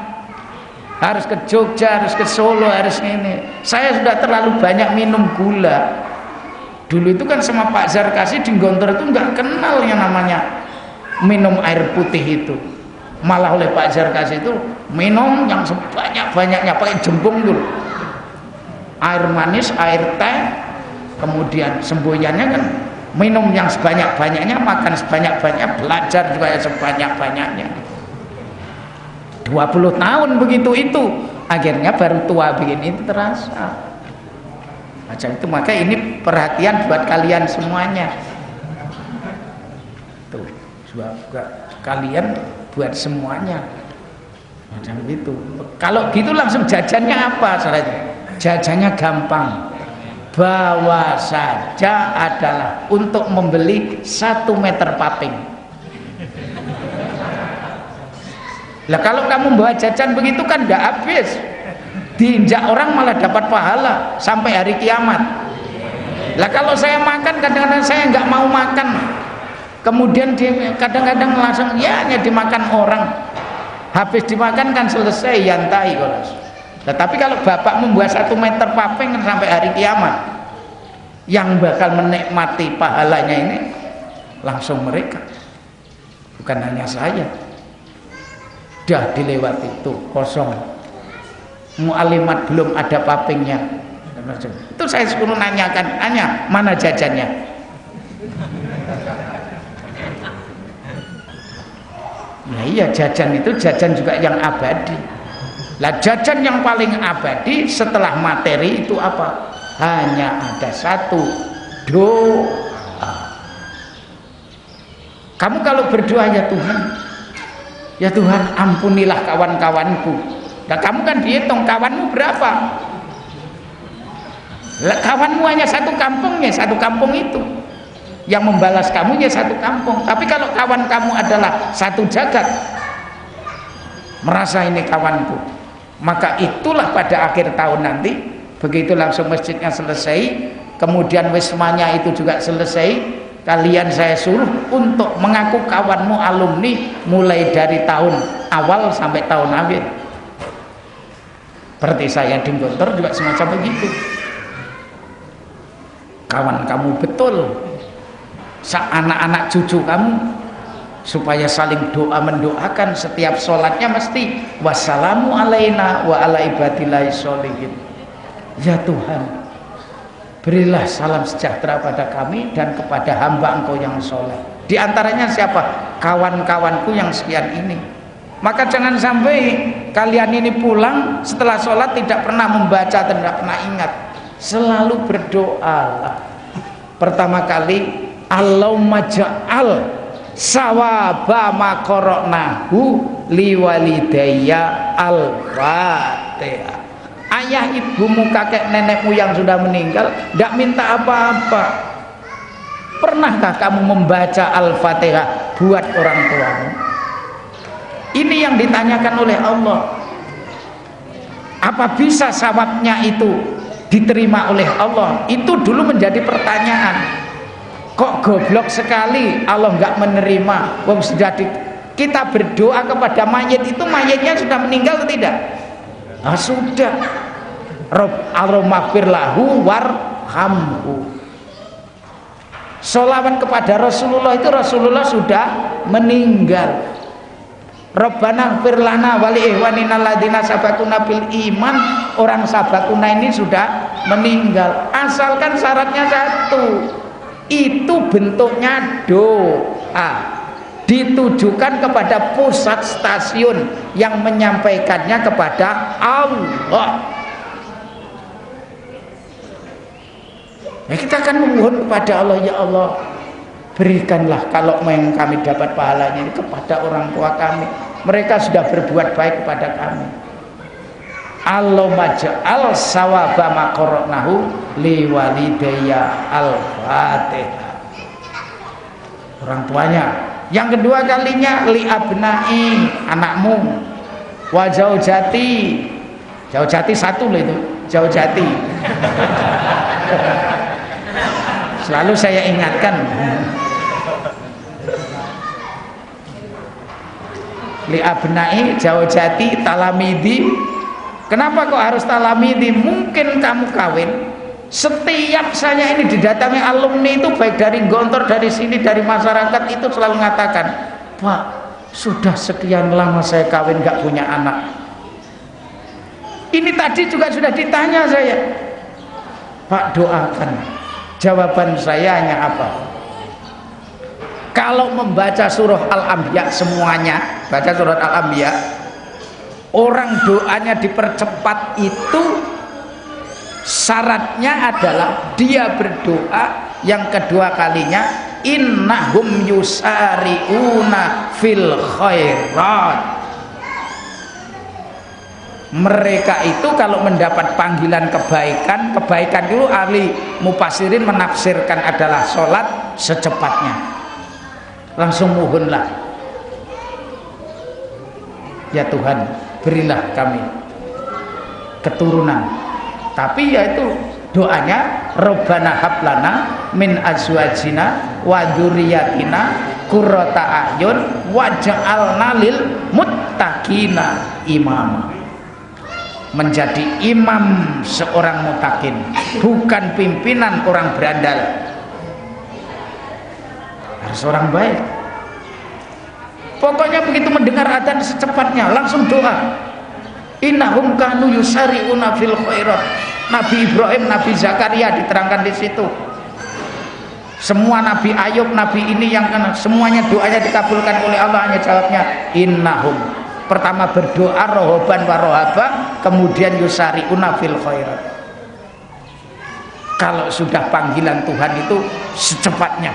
harus ke Jogja, harus ke Solo, harus ini. Saya sudah terlalu banyak minum gula. Dulu itu kan sama Pak Zarkasi di Gontor itu nggak kenal yang namanya minum air putih itu. Malah oleh Pak Zarkasi itu minum yang sebanyak-banyaknya, pakai jembung dulu. Air manis, air teh, kemudian semboyannya kan minum yang sebanyak-banyaknya, makan sebanyak-banyaknya, belajar juga ya sebanyak-banyaknya. 20 tahun begitu itu, akhirnya baru tua begini itu terasa macam itu. Maka ini perhatian buat kalian semuanya tuh, kalian buat semuanya macam itu. Kalau gitu langsung jajannya apa? Jajannya gampang, bawa saja adalah untuk membeli 1 meter paping. Lah kalau kamu bawa jajan begitu kan nggak habis, diinjak orang malah dapat pahala sampai hari kiamat. Lah kalau saya makan kadang-kadang saya nggak mau makan, kemudian dia kadang-kadang langsung ya hanya dimakan orang, habis dimakan kan selesai yantai kalau. Tetapi kalau bapak membuat 1 meter paving sampai hari kiamat, yang bakal menikmati pahalanya ini langsung mereka, bukan hanya saya. Dah dilewati itu kosong, mu'alimat belum ada pavingnya. Itu saya suruh nanyakan, mana jajannya? Nah iya, jajan itu jajan juga yang abadi. Lah jajan yang paling abadi setelah materi itu apa? Hanya ada satu, doa. Kamu kalau berdoa, ya Tuhan ampunilah kawan-kawanku. Nah kamu kan dihitung kawanmu berapa? Lah kawanmu hanya satu kampungnya, satu kampung itu. Yang membalas kamu ya satu kampung. Tapi kalau kawan kamu adalah satu jagat, merasa ini kawanku, maka itulah pada akhir tahun nanti, begitu langsung masjidnya selesai, kemudian wismanya itu juga selesai, kalian saya suruh untuk mengaku kawanmu alumni mulai dari tahun awal sampai tahun akhir. Seperti saya di Gontor juga semacam begitu. Kawan kamu betul, anak-anak cucu kamu, supaya saling doa mendoakan setiap sholatnya mesti wassalamu alaina wa ala ibadillahi sholihin. Ya Tuhan, berilah salam sejahtera pada kami dan kepada hamba Engkau yang soleh. Di antaranya siapa? Kawan-kawanku yang sekian ini. Maka jangan sampai kalian ini pulang setelah sholat tidak pernah membaca, tidak pernah ingat. Selalu berdoa. Pertama kali, Allahumma ja'al sawaba ma qara'nahu liwalidayya al-Fatihah. Ayah ibumu, kakek nenekmu yang sudah meninggal tidak minta apa-apa. Pernahkah kamu membaca Al-Fatihah buat orang tuamu? Ini yang ditanyakan oleh Allah. Apa bisa sawabnya itu diterima oleh Allah? Itu dulu menjadi pertanyaan. Kok goblok sekali Allah nggak menerima? Wong sudah kita berdoa kepada mayit itu, mayitnya sudah meninggal atau tidak? Ah, sudah. Allahumma firlahu warhamhu. Sholawat kepada Rasulullah itu Rasulullah sudah meninggal. Rabbana firlana wali ihwanina alladzina sabaquna bil iman. Orang sabaquna ini sudah meninggal. Asalkan syaratnya satu, itu bentuknya doa, ditujukan kepada pusat stasiun yang menyampaikannya kepada Allah. Ya, kita akan memohon kepada Allah, ya Allah, berikanlah kalau memang kami dapat pahalanya ini kepada orang tua kami, mereka sudah berbuat baik kepada kami. Allahumma ja'al sawaba ma qara'nahu liwalidayya al-Fatihah. Orang tuanya. Yang kedua kalinya li abnai, anakmu. Wa zaujati. Zaujati satu loh itu, zaujati. Selalu saya ingatkan. Li abnai, zaujati, talamidi. Kenapa kok harus talamidi? Mungkin kamu kawin, setiap saya ini didatangi alumni itu baik dari Gontor, dari sini, dari masyarakat itu selalu mengatakan, Pak, sudah sekian lama saya kawin gak punya anak. Ini tadi juga sudah ditanya saya, Pak doakan. Jawaban saya hanya apa? Kalau membaca surah Al-Anbiya semuanya, baca surah Al-Anbiya, orang doanya dipercepat itu syaratnya adalah dia berdoa yang kedua kalinya innahum yusari'una fil khairat. Mereka itu kalau mendapat panggilan kebaikan, kebaikan itu ahli mufassirin menafsirkan adalah sholat secepatnya. Langsung mohonlah, ya Tuhan, berilah kami keturunan. Tapi ya itu Doanya Rabbana hablana min azwajina wa dzurriyyatina qurrata a'yun waj'alna lil muttaqina imama. Menjadi imam seorang mutakin, bukan pimpinan orang berandal. Harus orang baik. Pokoknya begitu mendengar adzan secepatnya langsung doa. Innahum kanu yusari'una fil khairat. Nabi Ibrahim, Nabi Zakaria diterangkan di situ. Semua Nabi Ayub, Nabi ini yang semuanya doanya dikabulkan oleh Allah, hanya jawabnya innahum. Pertama berdoa rohoban warohaba, kemudian yusari'una fil khairat. Kalau sudah panggilan Tuhan itu secepatnya.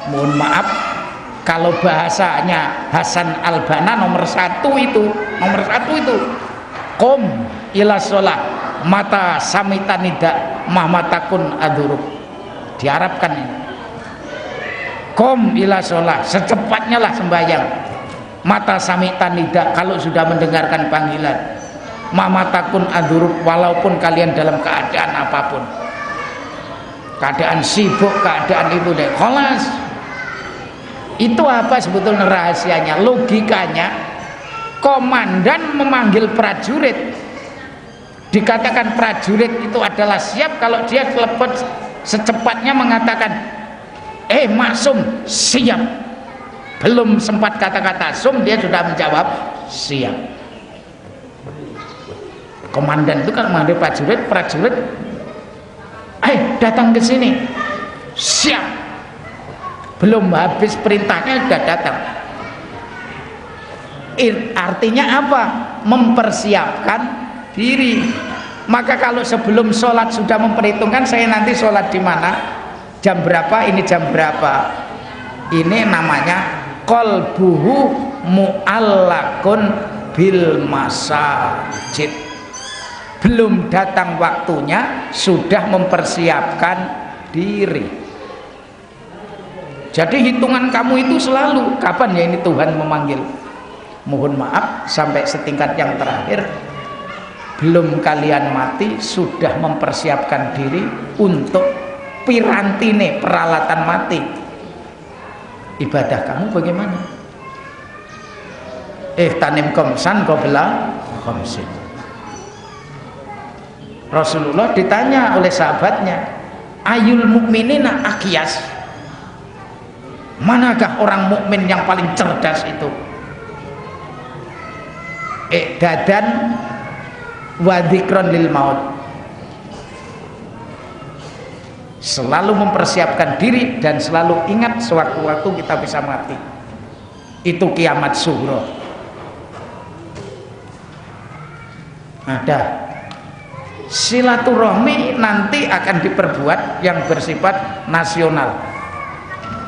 Mohon maaf, kalau bahasanya Hasan Al-Banna nomor satu itu Qom ila sholat mata samitanida mahmatakun aduruk. Diarabkan ini Qom ila sholat, secepatnya lah sembahyang. Mata samitanida, kalau sudah mendengarkan panggilan. Mahmatakun aduruk, walaupun kalian dalam keadaan apapun, keadaan sibuk, keadaan itu deh, kholas. Itu apa sebetulnya rahasianya, logikanya? Komandan memanggil prajurit, dikatakan prajurit itu adalah siap kalau dia telepon secepatnya mengatakan Maksum siap. Belum sempat kata-kata sum, dia sudah menjawab siap. Komandan itu kan memanggil prajurit datang ke sini, siap. Belum habis perintahnya sudah datang. Artinya apa? Mempersiapkan diri. Maka kalau sebelum sholat sudah memperhitungkan, saya nanti sholat di mana, jam berapa, ini jam berapa, ini namanya qalbuhu mu'allakun bil masajid. Belum datang waktunya sudah mempersiapkan diri. Jadi hitungan kamu itu selalu kapan ya ini Tuhan memanggil. Mohon maaf, sampai setingkat yang terakhir, belum kalian mati sudah mempersiapkan diri untuk pirantine, peralatan mati. Ibadah kamu bagaimana? Tanim komsan qabla khamsin. Rasulullah ditanya oleh sahabatnya, ayul mukminina aqyas, manakah orang mukmin yang paling cerdas itu? Dadan wa dzikron lil maut, selalu mempersiapkan diri dan selalu ingat sewaktu-waktu kita bisa mati. Itu kiamat sughra. Ada silaturahmi nanti akan diperbuat yang bersifat nasional.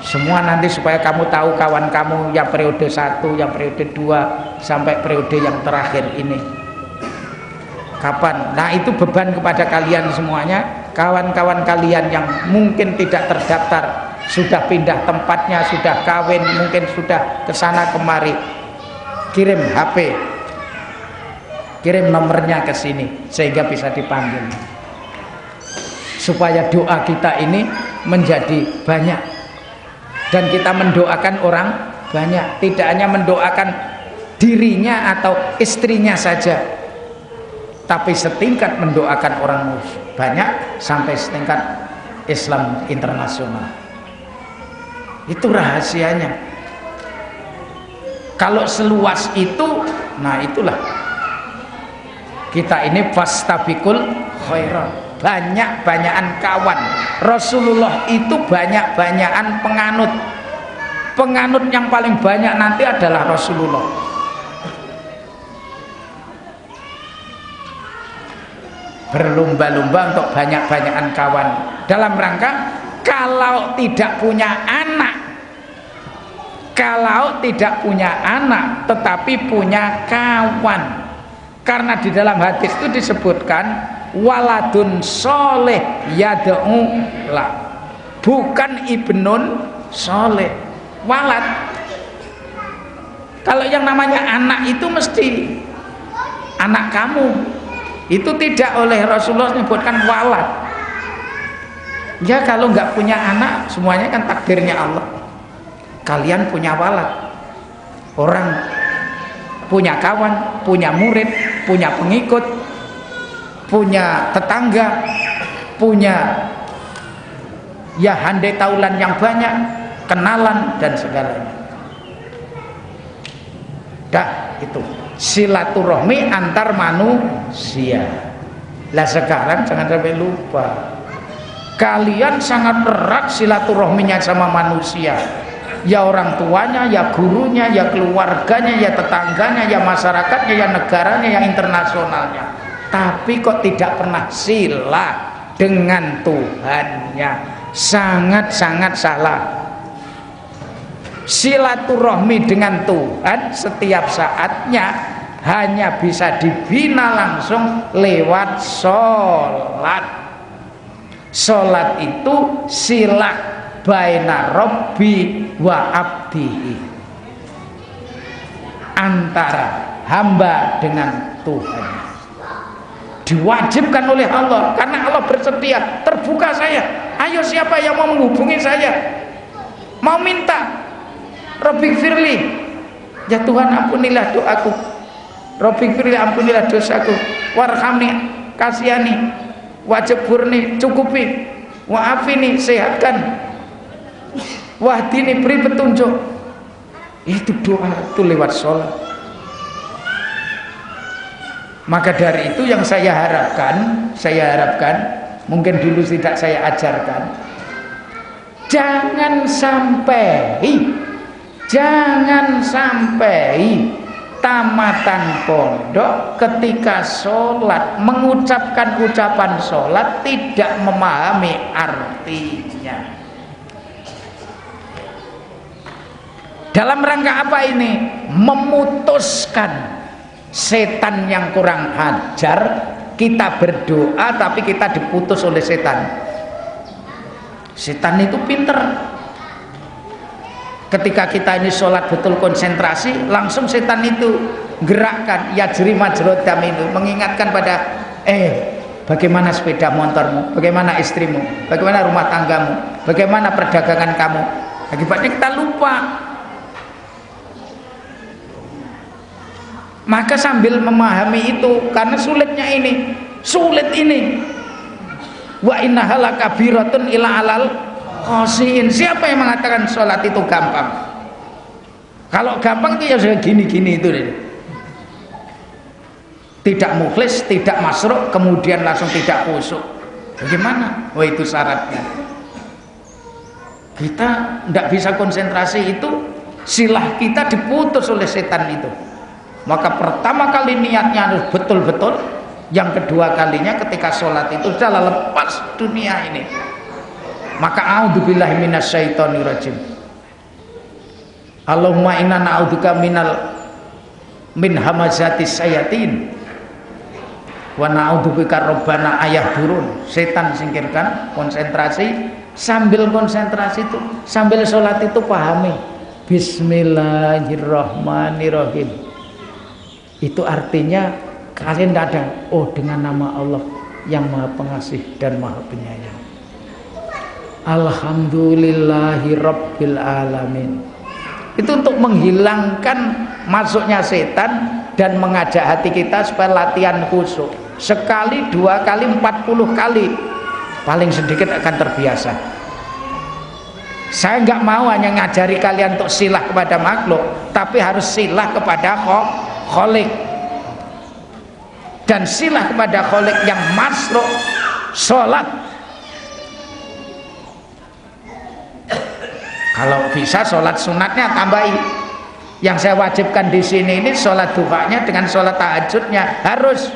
Semua nanti supaya kamu tahu kawan kamu yang periode 1, yang periode 2 sampai periode yang terakhir ini kapan. Nah itu beban kepada kalian semuanya. Kawan-kawan kalian yang mungkin tidak terdaftar, sudah pindah tempatnya, sudah kawin, mungkin sudah kesana kemari, kirim HP, kirim nomornya ke sini sehingga bisa dipanggil, supaya doa kita ini menjadi banyak dan kita mendoakan orang banyak, tidak hanya mendoakan dirinya atau istrinya saja, tapi setingkat mendoakan orang banyak sampai setingkat Islam internasional. Itu rahasianya. Kalau seluas itu, nah itulah kita ini fastabiqul khairat, banyak-banyakan kawan. Rasulullah itu banyak-banyakan penganut. Penganut yang paling banyak nanti adalah Rasulullah. Berlomba-lomba untuk banyak-banyakan kawan dalam rangka kalau tidak punya anak tetapi punya kawan, karena di dalam hadis itu disebutkan waladun soleh yad'u la, bukan ibnun soleh, walad. Kalau yang namanya anak itu mesti anak kamu, Itu tidak oleh Rasulullah menyebutkan walad. Ya kalau nggak punya anak, semuanya kan takdirnya Allah. Kalian punya walad. Orang punya kawan, punya murid, punya pengikut, punya tetangga, punya ya handai taulan yang banyak, kenalan dan segalanya. Dah itu silaturahmi antar manusia. Lah sekarang jangan sampai lupa, kalian sangat erat silaturahminya sama manusia. Ya orang tuanya, ya gurunya, ya keluarganya, ya tetangganya, ya masyarakatnya, ya negaranya, ya internasionalnya. Tapi kok tidak pernah sila dengan Tuhannya. Sangat-sangat salah. Silaturahmi dengan Tuhan setiap saatnya hanya bisa dibina langsung lewat sholat. Sholat itu silah baina Rabbi wa abdihi, antara hamba dengan Tuhan. Diwajibkan oleh Allah karena Allah bersedia, terbuka saya. Ayo siapa yang mau menghubungi saya, mau minta Rabbi firli, ya Tuhan ampunilah doaku, Rabbi firli ampunilah dosaku, warhamni kasihani, wajburni cukupi, wa'afini sehatkan, wahdini beri petunjuk. Itu doa itu lewat sholat. Maka dari itu yang saya harapkan mungkin dulu tidak saya ajarkan, jangan sampai tamatan pondok ketika sholat mengucapkan ucapan sholat tidak memahami artinya. Dalam rangka apa ini? Memutuskan setan yang kurang ajar. Kita berdoa tapi kita diputus oleh setan. Setan itu pinter. Ketika kita ini sholat betul konsentrasi, langsung setan itu gerakkan yajri majrod dam itu, mengingatkan pada bagaimana sepeda motormu, bagaimana istrimu, bagaimana rumah tanggamu, bagaimana perdagangan kamu. Akibatnya kita lupa. Maka sambil memahami itu, karena sulit ini, wa innaha lakabiratun ila alal khasiin. Siapa yang mengatakan sholat itu gampang? Kalau gampang itu ya sudah gini-gini itu deh. Tidak mukhlis, tidak masruk, kemudian langsung tidak khusyuk. Bagaimana? Wah, itu syaratnya. Kita tidak bisa konsentrasi, itu silah kita diputus oleh setan itu. Maka pertama kali niatnya harus betul-betul. Yang kedua kalinya ketika sholat itu sudah lepas dunia ini. Maka a'udzubillahi minasyaitonirrajim. Allahumma inna na'udzubika min hamazatis syayatin wa na'udzubika rabbana ayahdurun. Setan singkirkan, konsentrasi. Sambil konsentrasi itu, sambil sholat itu pahami Bismillahirrahmanirrahim. Itu artinya kalian tidak ada, dengan nama Allah yang Maha Pengasih dan Maha Penyayang. Alhamdulillahi Rabbil Alamin. Itu untuk menghilangkan masuknya setan dan mengajak hati kita supaya latihan khusyuk. Sekali, 2 kali, 40 kali, paling sedikit akan terbiasa. Saya nggak mau hanya ngajari kalian untuk silah kepada makhluk, tapi harus silah kepada Kholik. Dan silah kepada Kholik yang masruk sholat. Kalau bisa sholat sunatnya tambahi. Yang saya wajibkan di sini ini sholat duhanya dengan sholat tahajudnya harus.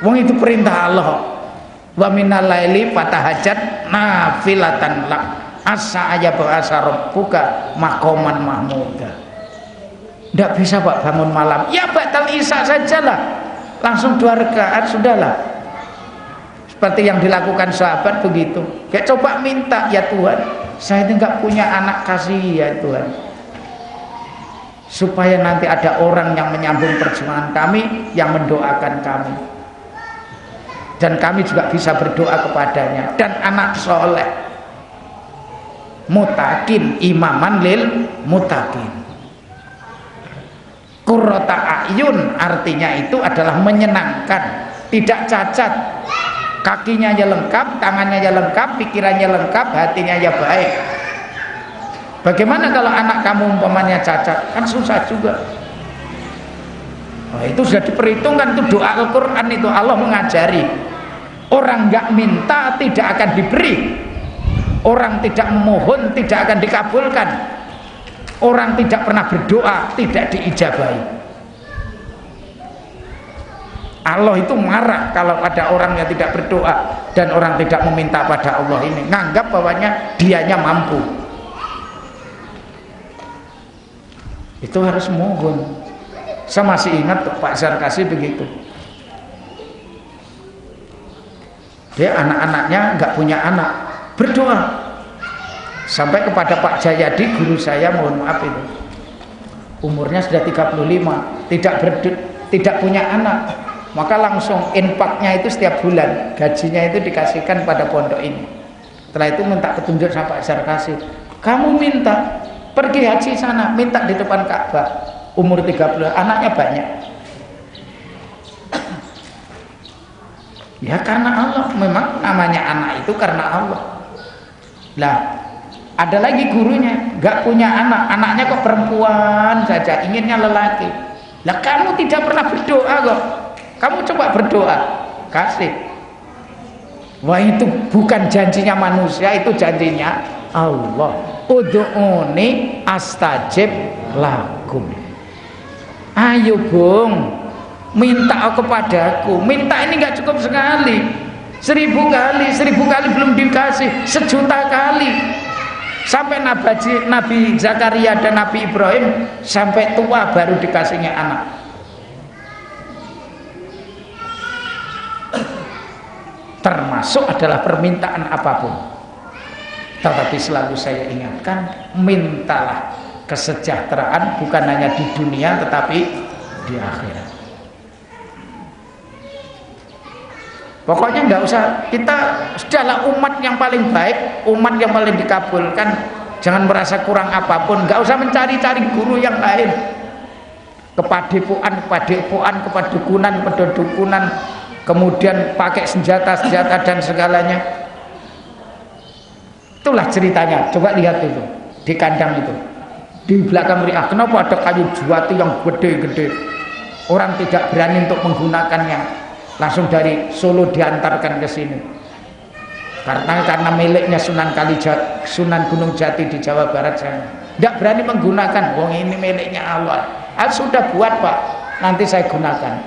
Wong itu perintah Allah. Wa minal laili fatahajjat nafilatan lak asa ayab'asa rabbuka maqaman mahmuda. Tidak bisa Pak bangun malam, ya batal isya sajalah, langsung 2 rakaat sudahlah. Seperti yang dilakukan sahabat begitu. Kayak coba minta, ya Tuhan, saya ini nggak punya anak, kasih ya Tuhan. supaya nanti ada orang yang menyambung perjuangan kami, yang mendoakan kami, dan kami juga bisa berdoa kepadanya. Dan anak soleh, mutakin, imaman lil mutakin. Qurrata ayun artinya itu adalah menyenangkan, tidak cacat, kakinya ya lengkap, tangannya ya lengkap, pikirannya lengkap, hatinya ya baik. Bagaimana kalau anak kamu umpamanya cacat? Kan susah juga. Oh, itu sudah diperhitungkan, itu doa Al-Quran, itu Allah mengajari. Orang nggak minta tidak akan diberi, orang tidak memohon tidak akan dikabulkan, orang tidak pernah berdoa tidak diijabahi. Allah itu marah kalau ada orang yang tidak berdoa dan orang tidak meminta pada Allah ini, nganggap bahwanya dianya mampu. Itu harus mohon. Saya masih ingat Pak Zarkasi begitu. Dia anak-anaknya nggak punya anak, berdoa sampai kepada Pak Jayadi, guru saya, mohon maaf itu umurnya sudah 35, tidak punya anak, maka langsung infaknya itu setiap bulan gajinya itu dikasihkan pada pondok ini. Setelah itu minta petunjuk sama Pak Zarkasi, kamu minta pergi haji sana, minta di depan Ka'bah. Umur 30, anaknya banyak. Ya karena Allah, memang namanya anak itu karena Allah. Lah, ada lagi gurunya nggak punya anak, anaknya kok perempuan saja, inginnya lelaki. Lah kamu tidak pernah berdoa kok. Kamu coba berdoa, kasih. Wah, itu bukan janjinya manusia, itu janjinya Allah. Ud'uni astajib lakum. Ayo Bung, minta kepadaku. Minta ini nggak cukup sekali, 1000 kali belum dikasih, 1.000.000 kali. Sampai Nabi Zakaria dan Nabi Ibrahim sampai tua baru dikasihnya anak. Termasuk adalah permintaan apapun. Tetapi selalu saya ingatkan, mintalah kesejahteraan bukan hanya di dunia tetapi di akhirat. Pokoknya nggak usah, kita sudahlah umat yang paling baik, umat yang paling dikabulkan. Jangan merasa kurang apapun, nggak usah mencari-cari guru yang lain, kepadepokan, kepadukunan, kemudian pakai senjata dan segalanya. Itulah ceritanya, coba lihat itu di kandang itu, di belakang Riah. Kenapa ada kayu juwati yang gede-gede? Orang tidak berani untuk menggunakannya, langsung dari Solo diantarkan ke sini. Karena miliknya Sunan Gunung Jati di Jawa Barat sana. Tidak berani menggunakan, wong ini miliknya Allah. Sudah buat Pak, nanti saya gunakan.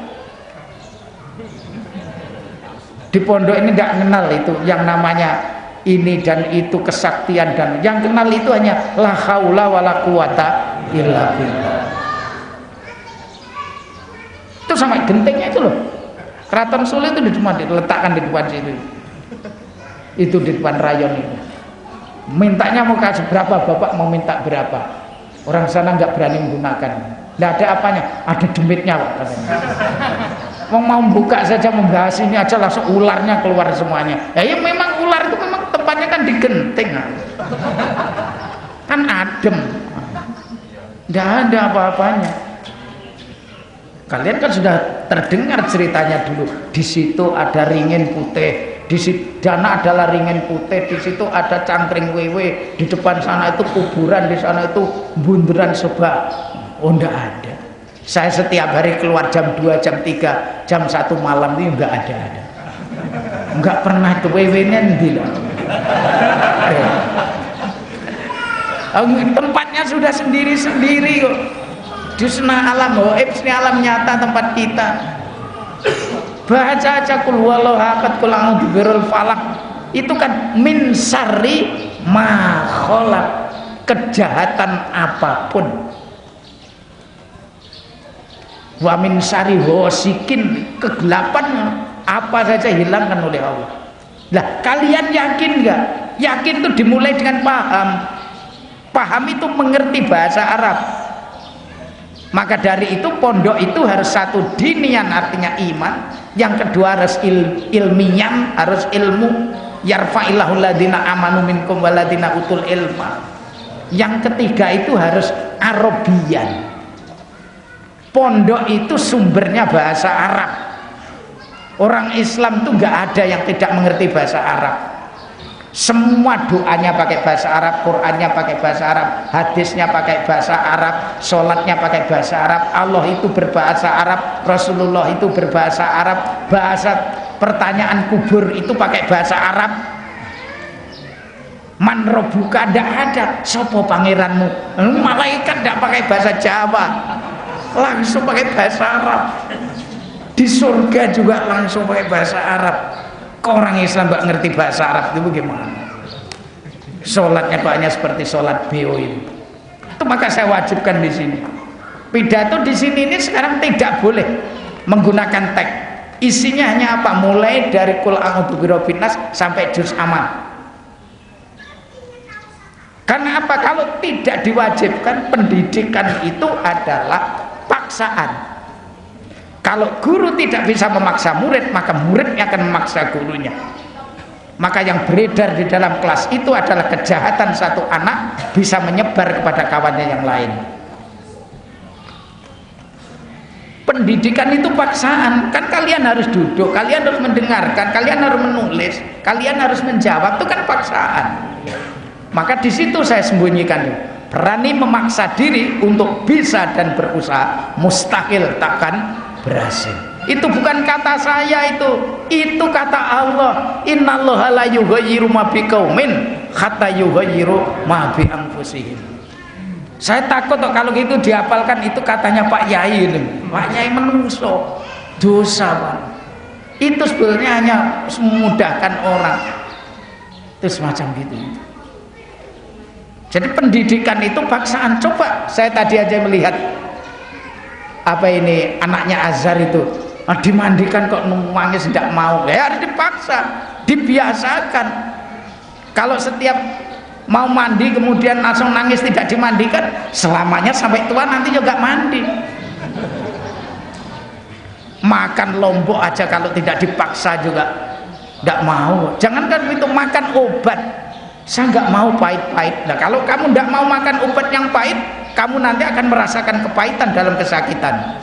Di pondok ini tidak kenal itu yang namanya ini dan itu, kesaktian, dan yang kenal itu hanya la haula wala quwata illa billah. Itu sama gentengnya itu loh. Keraton Solo itu diletakkan di depan situ. Itu di depan rayon itu. Mintanya mau kasih berapa, Bapak mau minta berapa? Orang sana nggak berani menggunakan. Nggak ada apanya, ada demitnya Pak katanya. Mau buka saja, membahas ini aja langsung ularnya keluar semuanya. Ya memang ular itu memang tempatnya kan di genteng kan adem, nggak ada apa-apanya. Kalian kan sudah terdengar ceritanya dulu. Di situ ada ringin putih, di dana adalah ringin putih, di situ ada cangkring wewe, di depan sana itu kuburan, di sana itu bunderan sebak. Oh nggak ada. Saya setiap hari keluar jam 2, jam 3, jam 1 malam ini enggak ada. Enggak pernah itu wewe-nya bilang. Tempatnya sudah sendiri-sendiri kok. Di sana alam gaib, di alam nyata tempat kita. Baca aja kul huwallahu ahad, kul a'udzu birabbil falaq. Itu kan min syarri ma khalaq, kejahatan apapun. Wa min syarri ghasikin, kegelapan apa saja hilangkan oleh Allah. Lah kalian yakin nggak? Yakin itu dimulai dengan paham. Paham itu mengerti bahasa Arab. Maka dari itu pondok itu harus satu dinian, artinya iman. Yang kedua harus ilmian, harus ilmu. Yarfa'illahu ladina amanu minkum waladina utul ilma. Yang ketiga itu harus Arabian. Pondok itu sumbernya bahasa Arab. Orang Islam itu nggak ada yang tidak mengerti bahasa Arab. Semua doanya pakai bahasa Arab, Qurannya pakai bahasa Arab, hadisnya pakai bahasa Arab, sholatnya pakai bahasa Arab, Allah itu berbahasa Arab, Rasulullah itu berbahasa Arab, bahasa pertanyaan kubur itu pakai bahasa Arab. Man robuka, tidak ada. Sopo pangeranmu? Malaikat tidak pakai bahasa Jawa, langsung pakai bahasa Arab. Di surga juga langsung pakai bahasa Arab. Orang Islam nggak ngerti bahasa Arab itu bagaimana? Sholatnya banyak seperti sholat beo itu maka saya wajibkan di sini. Pidato di sini ini sekarang tidak boleh menggunakan teks. Isinya hanya apa? Mulai dari Qul a'udzu birabbin nas sampai juz amal. Karena apa? Kalau tidak diwajibkan, pendidikan itu adalah paksaan. Kalau guru tidak bisa memaksa murid, maka muridnya akan memaksa gurunya. Maka yang beredar di dalam kelas itu adalah kejahatan satu anak bisa menyebar kepada kawannya yang lain. Pendidikan itu paksaan. Kan kalian harus duduk, kalian harus mendengarkan, kalian harus menulis, kalian harus menjawab, itu kan paksaan. Maka di situ saya sembunyikan. Berani memaksa diri untuk bisa dan berusaha, mustahil takkan berhasil. Itu bukan kata saya, itu kata Allah. Innallaha la yughayyiru ma biqaumin hatta yughayyiru ma bi anfusihim. Saya takut kalau gitu dihafalkan itu katanya Pak Yai ini. Pak Yai menungso dosa, Pak. Itu sebenarnya hanya memudahkan orang. Itu semacam gitu. Jadi pendidikan itu paksaan. Coba saya tadi aja melihat apa ini anaknya Azhar itu dimandikan kok nangis tidak mau, ya harus dipaksa, dibiasakan. Kalau setiap mau mandi kemudian langsung nangis tidak dimandikan, selamanya sampai tua nanti juga mandi. Makan lombok aja kalau tidak dipaksa juga tidak mau. Jangankan itu makan obat, saya nggak mau pahit-pahit. Nah, kalau kamu tidak mau makan obat yang pahit, kamu nanti akan merasakan kepahitan dalam kesakitan.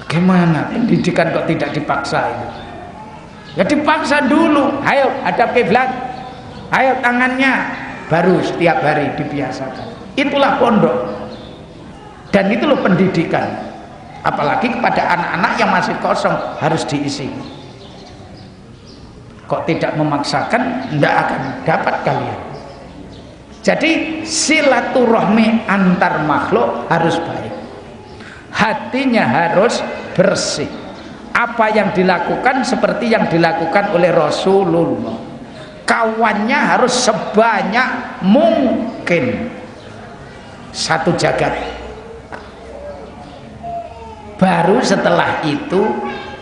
Bagaimana pendidikan kok tidak dipaksa itu? Ya dipaksa dulu. Ayo hadap kiblat, ayo tangannya, baru setiap hari dibiasakan. Itulah pondok. Dan itu loh pendidikan. Apalagi kepada anak-anak yang masih kosong harus diisi. Kok tidak memaksakan, tidak akan dapat kalian. Jadi silaturahmi antar makhluk harus baik, hatinya harus bersih. Apa yang dilakukan seperti yang dilakukan oleh Rasulullah. Kawannya harus sebanyak mungkin satu jagat. Baru setelah itu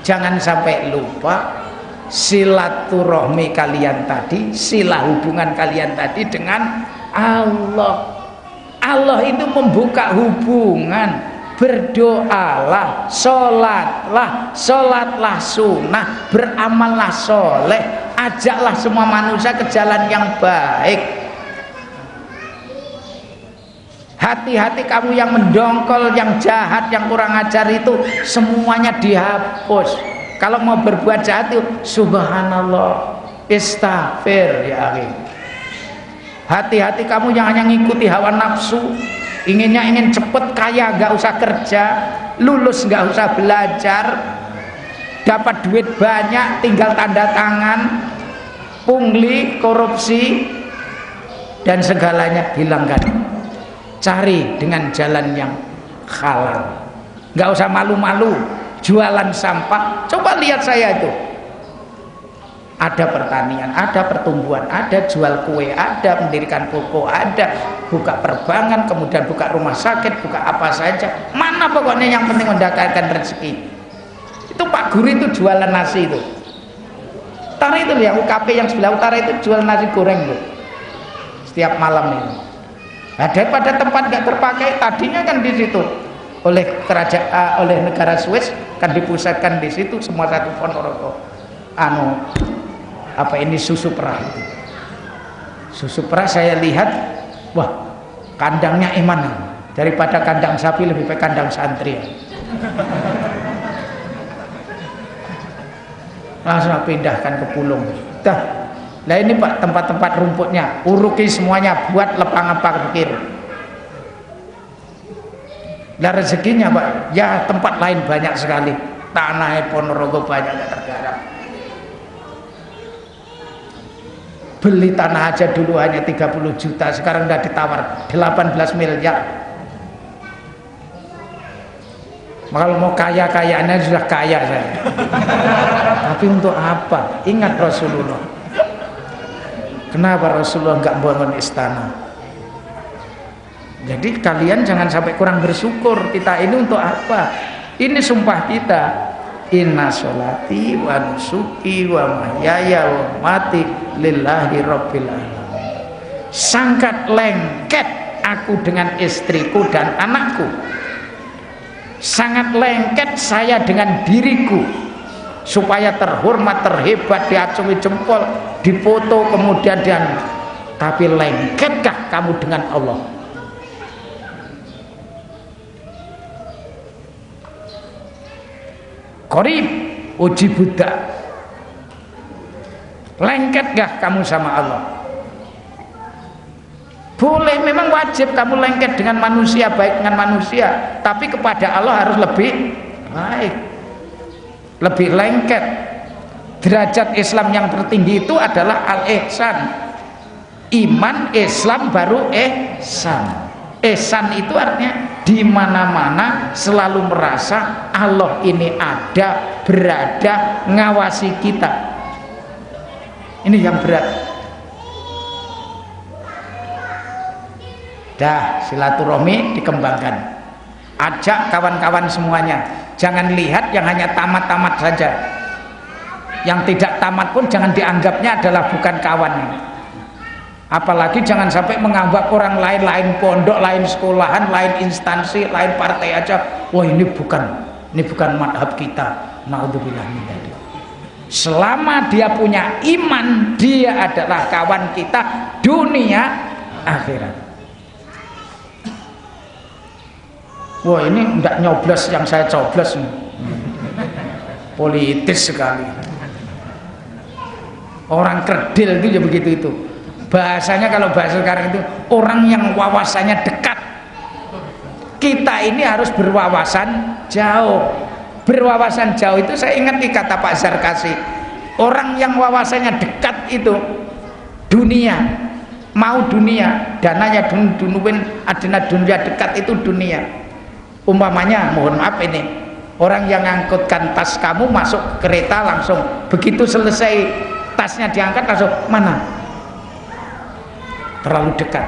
jangan sampai lupa silaturahmi kalian tadi, sila hubungan kalian tadi dengan Allah. Allah itu membuka hubungan. Berdoalah, sholatlah, sholatlah sunnah, beramallah soleh, ajaklah semua manusia ke jalan yang baik. Hati-hati kamu yang mendongkol, yang jahat, yang kurang ajar itu semuanya dihapus. Kalau mau berbuat jahat itu subhanallah, istighfar ya akhi. Hati-hati kamu yang hanya ngikuti hawa nafsu, inginnya ingin cepet kaya, gak usah kerja, lulus gak usah belajar, dapat duit banyak tinggal tanda tangan, pungli, korupsi dan segalanya hilangkan. Cari dengan jalan yang halal, gak usah malu-malu jualan sampah. Coba lihat saya itu, ada pertanian, ada pertumbuhan, ada jual kue, ada mendirikan toko, ada buka perbankan, kemudian buka rumah sakit, buka apa saja. Mana pokoknya yang penting mendatangkan rezeki. Itu Pak Guru itu jualan nasi itu. Utara itu yang UKP yang sebelah utara itu jual nasi goreng tuh setiap malam ini. Nah, daripada tempat nggak terpakai, tadinya kan di situ oleh kerajaan, oleh negara Swiss kan dipusatkan di situ semua satu Ponorogo. Apa ini susu perah itu. Susu perah saya lihat, wah kandangnya iman, daripada kandang sapi lebih baik kandang santri. Langsung pindahkan ke Pulung. Dah. Nah ini Pak tempat-tempat rumputnya, uruki semuanya, buat lepang apa pikir. Nah rezekinya Pak, ya tempat lain banyak sekali. Tanah Ponorogo banyak yang tergarap. Beli tanah aja dulu hanya 30 juta, sekarang udah ditawar 18 miliar. Kalau mau kaya-kayaannya sudah kaya saya. Tapi untuk apa? Ingat Rasulullah. Kenapa Rasulullah nggak bangun istana? Jadi kalian jangan sampai kurang bersyukur. Kita ini untuk apa? Ini sumpah kita. Inna sholati wa nusuki wa mahyaya wa mati lillahi rabbil alamin. Sangat lengket aku dengan istriku dan anakku. Sangat lengket saya dengan diriku, supaya terhormat, terhebat, diacungi jempol, dipoto, kemudian tapi lengketkah kamu dengan Allah? Qarib uji Buddha, lengketkah kamu sama Allah? Boleh, memang wajib kamu lengket dengan manusia, baik dengan manusia, tapi kepada Allah harus lebih baik, lebih lengket. Derajat Islam yang tertinggi itu adalah al-ihsan. Iman, Islam, baru ihsan. Ihsan itu artinya di mana-mana selalu merasa Allah ini ada, berada, ngawasi kita. Ini yang berat. Dah, silaturahmi dikembangkan. Ajak kawan-kawan semuanya. Jangan lihat yang hanya tamat-tamat saja. Yang tidak tamat pun jangan dianggapnya adalah bukan kawan. Apalagi jangan sampai menganggap orang lain, lain pondok, lain sekolahan, lain instansi, lain partai aja. Wah ini bukan madhab kita. Naudzubillah min dzalik. Selama dia punya iman, dia adalah kawan kita dunia akhirat. Wah ini enggak nyoblos yang saya coblos nih. Politis sekali. Orang kerdil itu ya begitu itu. Bahasanya kalau bahasa sekarang itu orang yang wawasannya dekat. Kita ini harus berwawasan jauh. Berwawasan jauh itu saya ingat nih kata Pak Zarkasi. Orang yang wawasannya dekat itu dunia, mau dunia, dananya dunuwin adina dunia, dekat itu dunia. Umpamanya, mohon maaf ini, orang yang ngangkutkan tas kamu masuk kereta langsung, begitu selesai tasnya diangkat langsung mana? Terlalu dekat.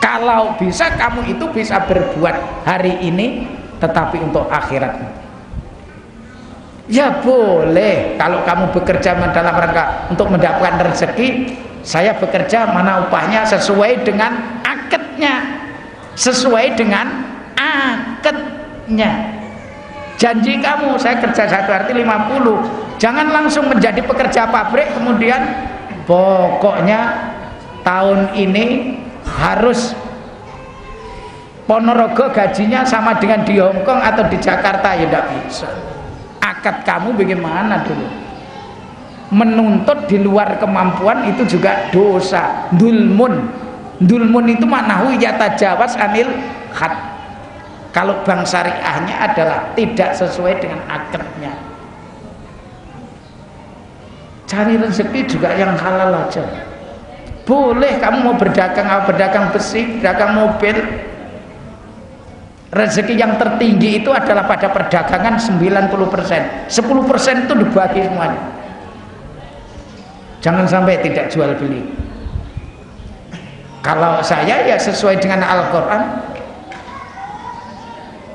Kalau bisa kamu itu bisa berbuat hari ini tetapi untuk akhirat. Ya boleh kalau kamu bekerja dalam rangka untuk mendapatkan rezeki, saya bekerja mana upahnya sesuai dengan akadnya, sesuai dengan akadnya. Janji kamu saya kerja 1 hari 50, jangan langsung menjadi pekerja pabrik kemudian pokoknya tahun ini harus Ponorogo gajinya sama dengan di Hongkong atau di Jakarta, ya tidak bisa. Akad kamu bagaimana dulu? Menuntut di luar kemampuan itu juga dosa. Dulmun itu maknahu yatajawaz anil had. Kalau bank syariahnya adalah tidak sesuai dengan akadnya. Cari rezeki juga yang halal aja. Boleh kamu mau berdagang besi, berdagang mobil. Rezeki yang tertinggi itu adalah pada perdagangan 90%. 10% itu dibagi semuanya. Jangan sampai tidak jual beli. Kalau saya ya sesuai dengan Al-Quran.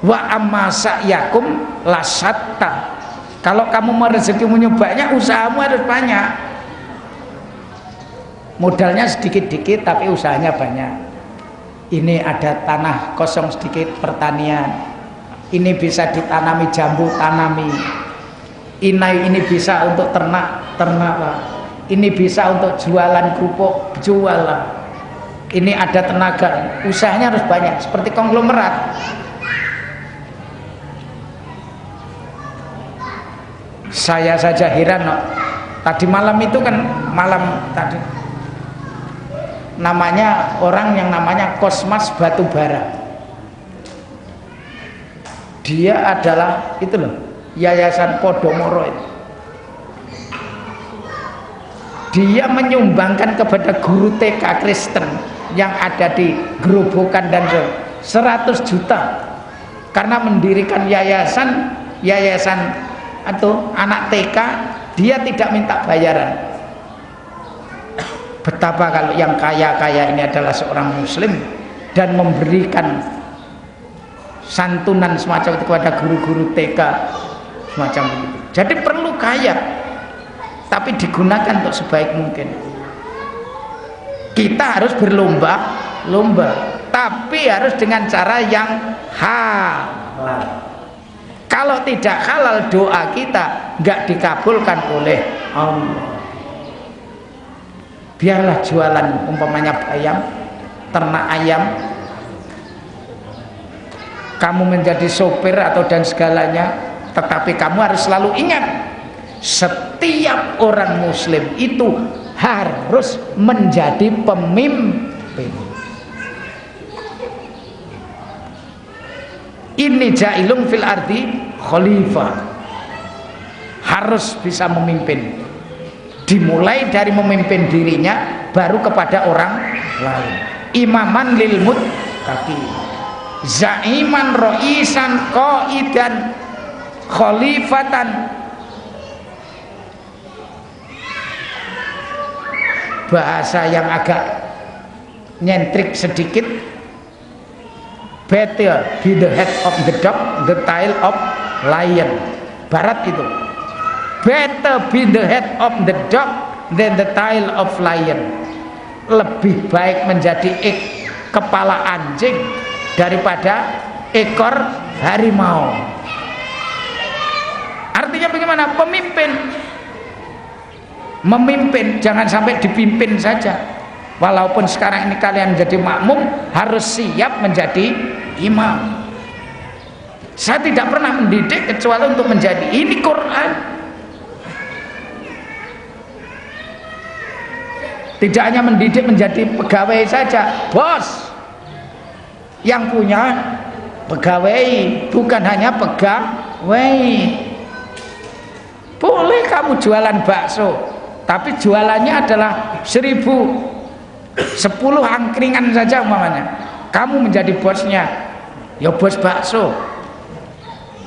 Wa amma sa'yakum lasatta. Kalau kamu mau rezekimu banyak, usahamu harus banyak. Modalnya sedikit-dikit tapi usahanya banyak. Ini ada tanah kosong sedikit pertanian, ini bisa ditanami jambu, tanami. Ini bisa untuk ternak, ternaklah. Ini bisa untuk jualan kerupuk, jualah. Ini ada tenaga, usahanya harus banyak, seperti konglomerat. Saya saja heran, no. Tadi malam itu kan tadi namanya orang yang namanya Kosmas Batubara. Dia adalah itu loh, Yayasan Podomoro itu. Dia menyumbangkan kepada guru TK Kristen yang ada di Gerobokan dan 100 juta karena mendirikan yayasan atau anak TK. Dia tidak minta bayaran. Betapa kalau yang kaya-kaya ini adalah seorang muslim dan memberikan santunan semacam itu kepada guru-guru TK semacam itu. Jadi perlu kaya, tapi digunakan untuk sebaik mungkin. Kita harus berlomba-lomba, tapi harus dengan cara yang halal. Kalau tidak halal, doa kita nggak dikabulkan oleh Allah. Biarlah jualan umpamanya ayam, ternak ayam, kamu menjadi sopir atau dan segalanya, tetapi kamu harus selalu ingat, setiap orang muslim itu harus menjadi pemimpin. Ini jailung fil ardi khalifah, harus bisa memimpin. Dimulai dari memimpin dirinya, baru kepada orang lain. Imaman lil muttaqin, zaiman roisan qaidan khalifatan. Bahasa yang agak nyentrik sedikit, better be the head of the dog, the tail of lion. Barat itu, better be the head of the dog than the tail of lion. Lebih baik menjadi kepala anjing daripada ekor harimau. Artinya bagaimana? Pemimpin, memimpin, jangan sampai dipimpin saja. Walaupun sekarang ini kalian menjadi makmum, harus siap menjadi imam. Saya tidak pernah mendidik kecuali untuk menjadi, ini Quran. Tidak hanya mendidik menjadi pegawai saja, bos yang punya pegawai, bukan hanya pegawai. Boleh kamu jualan bakso, tapi jualannya adalah 1000, 10 angkringan saja umpamanya. Kamu menjadi bosnya, ya bos bakso.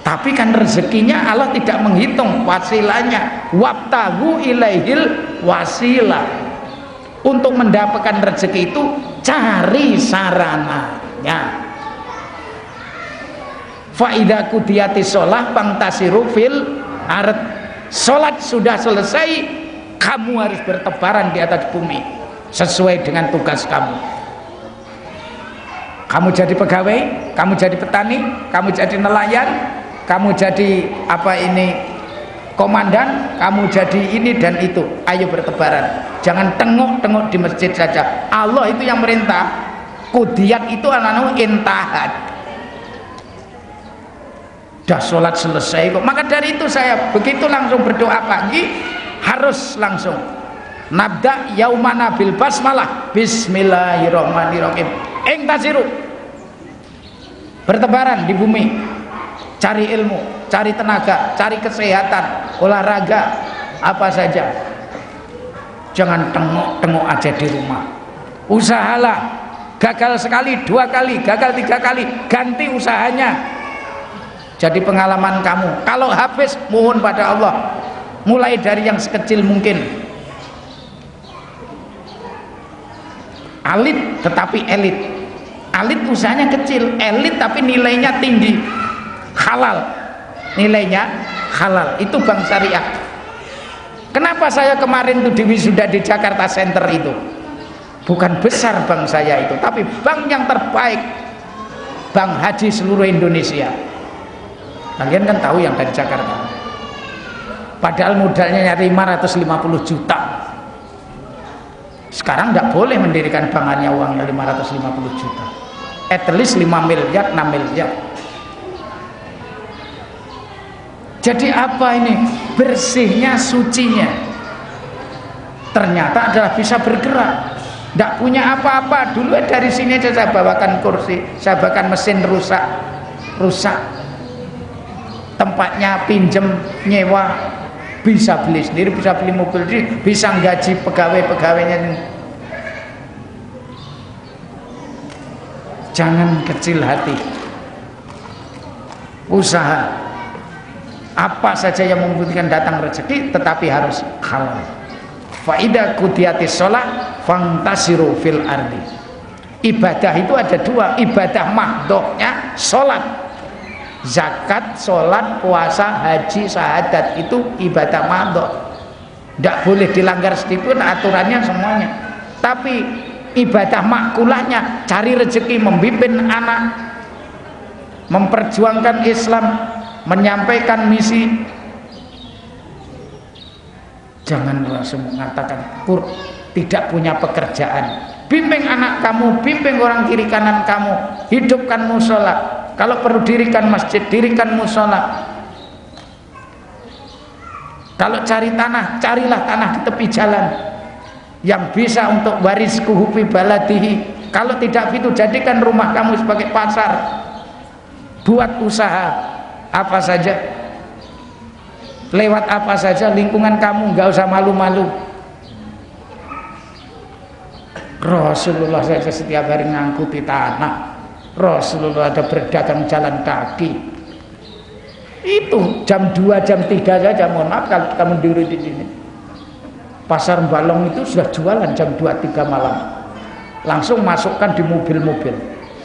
Tapi kan rezekinya Allah tidak menghitung wasilahnya. Wabtahu ilaihil wasilah. Untuk mendapatkan rezeki itu cari sarananya. Fa idza qudiyatis shalah fantasiru fil ard. Salat sudah selesai, kamu harus bertebaran di atas bumi sesuai dengan tugas kamu. Kamu jadi pegawai, kamu jadi petani, kamu jadi nelayan, kamu jadi komandan, kamu jadi ini dan itu. Ayo bertebaran, jangan tengok-tengok di masjid saja. Allah itu yang merintah. Qudiyat itu anu intahat. Dah sholat selesai kok. Maka dari itu saya begitu langsung berdoa pagi, harus langsung nabda yaumana bil basmalah, bismillahirrahmanirrahim. Tasiru, bertebaran di bumi, cari ilmu, cari tenaga, cari kesehatan, olahraga, apa saja. Jangan tengok-tengok aja di rumah. Usahalah, gagal sekali, 2 kali, gagal 3 kali, ganti usahanya. Jadi pengalaman kamu, kalau habis mohon pada Allah, mulai dari yang sekecil mungkin. Alit tetapi elit. Alit usahanya kecil, elit tapi nilainya tinggi. Halal, nilainya halal. Itu bank syariah. Kenapa saya kemarin tuh di wisuda di Jakarta Center itu? Bukan besar bank saya itu, tapi bank yang terbaik, bank haji seluruh Indonesia. Kalian kan tahu yang dari Jakarta. Padahal modalnya 550 juta. Sekarang tidak boleh mendirikan bank hanya uangnya 550 juta. At least 5 miliar, 6 miliar. Jadi apa ini? Bersihnya, sucinya. Ternyata adalah bisa bergerak. Tidak punya apa-apa. Dulu dari sini aja saya bawakan kursi, saya bawakan mesin rusak. Tempatnya pinjem, nyewa, bisa beli sendiri, bisa beli mobil sendiri, bisa gaji pegawai-pegawainya. Jangan kecil hati. Usaha apa saja yang memungkinkan datang rezeki, tetapi harus halal. Faidah kudiatis sholat fantasiru fil ardi. Ibadah itu ada dua, ibadah mahdohnya sholat, zakat, sholat, puasa, haji, syahadat, itu ibadah mahdoh. Tidak boleh dilanggar sedikit aturannya semuanya. Tapi ibadah makulahnya, cari rezeki, membimbing anak, memperjuangkan Islam, menyampaikan misi. Jangan langsung mengatakan tidak punya pekerjaan. Bimbing anak kamu, bimbing orang kiri kanan kamu, hidupkan musola. Kalau perlu dirikan masjid, dirikan musola. Kalau cari tanah, carilah tanah di tepi jalan yang bisa untuk waris kuhufi baladihi. Kalau tidak itu, jadikan rumah kamu sebagai pasar. Buat usaha apa saja, lewat apa saja, lingkungan kamu, nggak usah malu-malu. Rasulullah saja setiap hari ngangkuti tanah. Rasulullah ada berdagang jalan kaki. Itu jam 2, jam 3 saja, mohon maaf kalau kamu diri di sini. Pasar Balong itu sudah jualan jam 2, 3 malam. Langsung masukkan di mobil-mobil.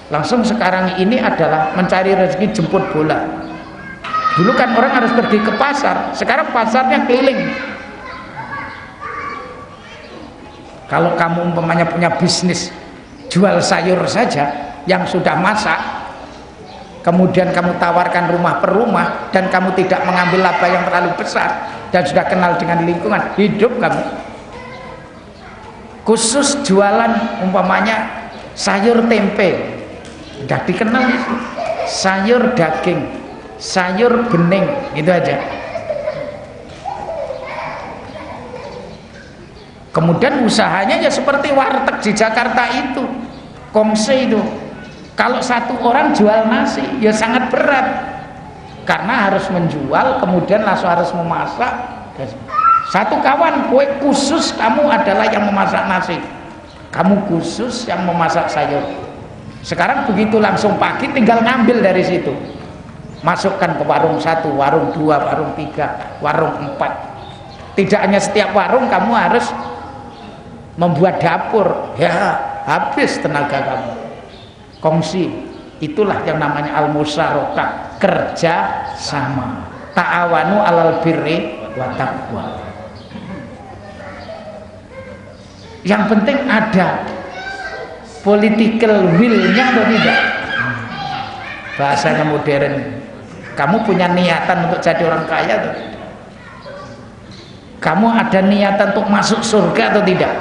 Langsung sekarang ini adalah mencari rezeki jemput bola. Dulu kan orang harus pergi ke pasar, sekarang pasarnya keliling. Kalau kamu umpamanya punya bisnis jual sayur saja yang sudah masak, kemudian kamu tawarkan rumah per rumah, dan kamu tidak mengambil laba yang terlalu besar dan sudah kenal dengan lingkungan, hidup kamu. Khusus jualan umpamanya sayur tempe, sudah dikenal itu. Sayur daging, sayur bening, itu aja. Kemudian usahanya ya seperti warteg di Jakarta itu, kongsi itu. Kalau satu orang jual nasi ya sangat berat, karena harus menjual, kemudian langsung harus memasak. Satu kawan, kue khusus kamu adalah yang memasak nasi, kamu khusus yang memasak sayur. Sekarang begitu langsung pagi tinggal ngambil dari situ, masukkan ke warung 1, warung 2, warung 3, warung 4. Tidak hanya setiap warung kamu harus membuat dapur, ya habis tenaga kamu. Kongsi, itulah yang namanya al-musyarakah, kerja sama. Ta'awanu alal birri wa taqwa. Yang penting ada political will-nya atau tidak. Bahasanya modern, kamu punya niatan untuk jadi orang kaya atau tidak? Kamu ada niatan untuk masuk surga atau tidak?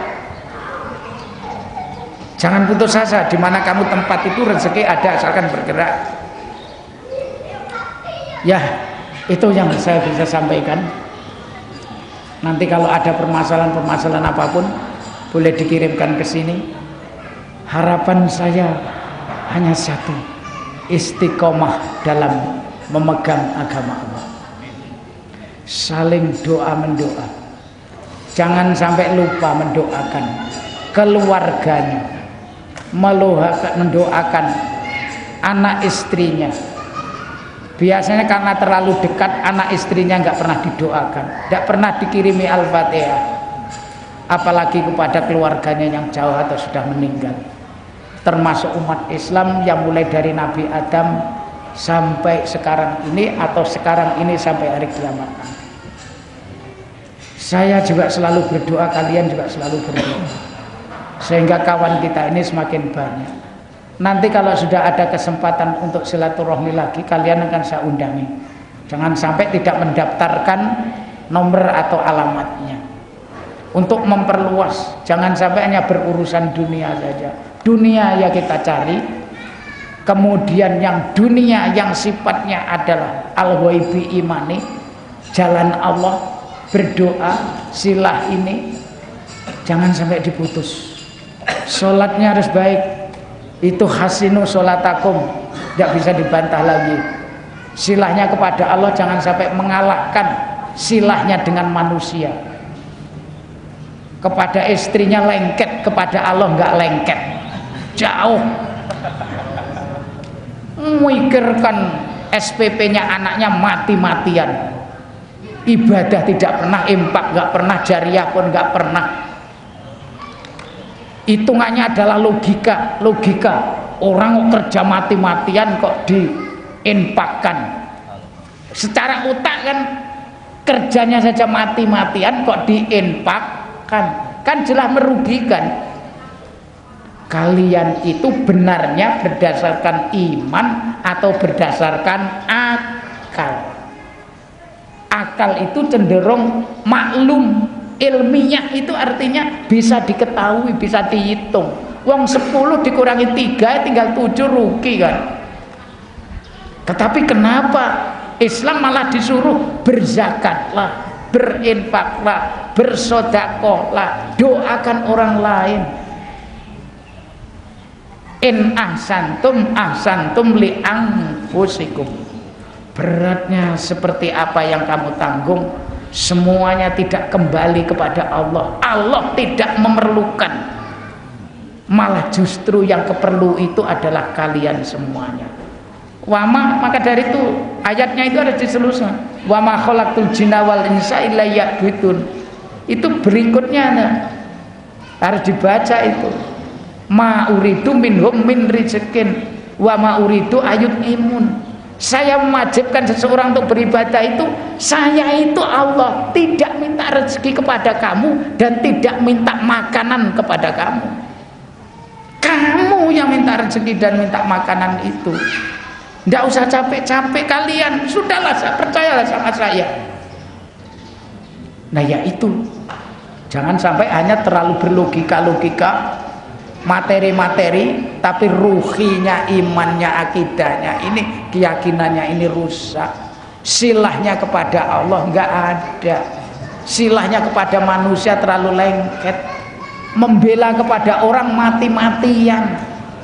Jangan putus asa, di mana kamu tempat itu rezeki ada, asalkan bergerak. Ya, itu yang saya bisa sampaikan. Nanti kalau ada permasalahan-permasalahan apapun, boleh dikirimkan ke sini. Harapan saya hanya satu, istiqomah dalam memegang agama Allah. Saling doa-mendoa. Jangan sampai lupa mendoakan keluarganya, mendoakan anak istrinya. Biasanya karena terlalu dekat, anak istrinya nggak pernah didoakan, nggak pernah dikirimi Al-Fatihah, apalagi kepada keluarganya yang jauh atau sudah meninggal. Termasuk umat Islam yang mulai dari Nabi Adam sampai sekarang ini, atau sekarang ini sampai hari kiamat. Saya juga selalu berdoa, kalian juga selalu berdoa. sehingga kawan kita ini semakin banyak. Nanti kalau sudah ada kesempatan untuk silaturahmi lagi, kalian akan saya undangi. Jangan sampai tidak mendaftarkan nomor atau alamatnya. Untuk memperluas, jangan sampai hanya berurusan dunia saja. Dunia ya kita cari, kemudian yang dunia yang sifatnya adalah al-ghaibi imani, jalan Allah, berdoa, silah ini jangan sampai diputus. Sholatnya harus baik, itu hasinu sholatakum, tidak bisa dibantah lagi. Silahnya kepada Allah jangan sampai mengalahkan silahnya dengan manusia. Kepada istrinya lengket, kepada Allah enggak lengket, jauh. Memikirkan SPP-nya anaknya mati-matian, ibadah tidak pernah, infak enggak pernah, jariah pun enggak pernah. Hitungannya adalah logika. Orang kerja mati-matian kok diinfakkan. Secara utak kan kerjanya saja mati-matian kok diinfakkan, kan jelas merugikan. Kalian itu benarnya berdasarkan iman atau berdasarkan akal? Akal itu cenderung maklum, ilmiah itu artinya bisa diketahui, bisa dihitung. Wong 10 dikurangi 3 tinggal 7, rugi kan. Tetapi kenapa Islam malah disuruh berzakatlah, berinfaklah, bersedekahlah, doakan orang lain. In ahsantum li anfusikum. Beratnya seperti apa yang kamu tanggung, semuanya tidak kembali kepada Allah. Allah tidak memerlukan, malah justru yang keperlu itu adalah kalian semuanya. Wama, maka dari itu ayatnya itu ada di seluruhnya. Wama khalaqtul jinna wal insa illa liya'budun. Itu berikutnya harus dibaca itu. Ma uridu minhum min rizqin wa ma uridu ayut imun. Saya mewajibkan seseorang untuk beribadah itu, saya itu Allah, tidak minta rezeki kepada kamu dan tidak minta makanan kepada kamu. Kamu yang minta rezeki dan minta makanan itu. Tidak usah capek-capek kalian, sudahlah, percayalah sama saya. Nah ya itu, jangan sampai hanya terlalu berlogika-logika, materi-materi, tapi ruhinya, imannya, akidahnya ini, keyakinannya ini rusak. Silahnya kepada Allah enggak ada, silahnya kepada manusia terlalu lengket, membela kepada orang mati-matian.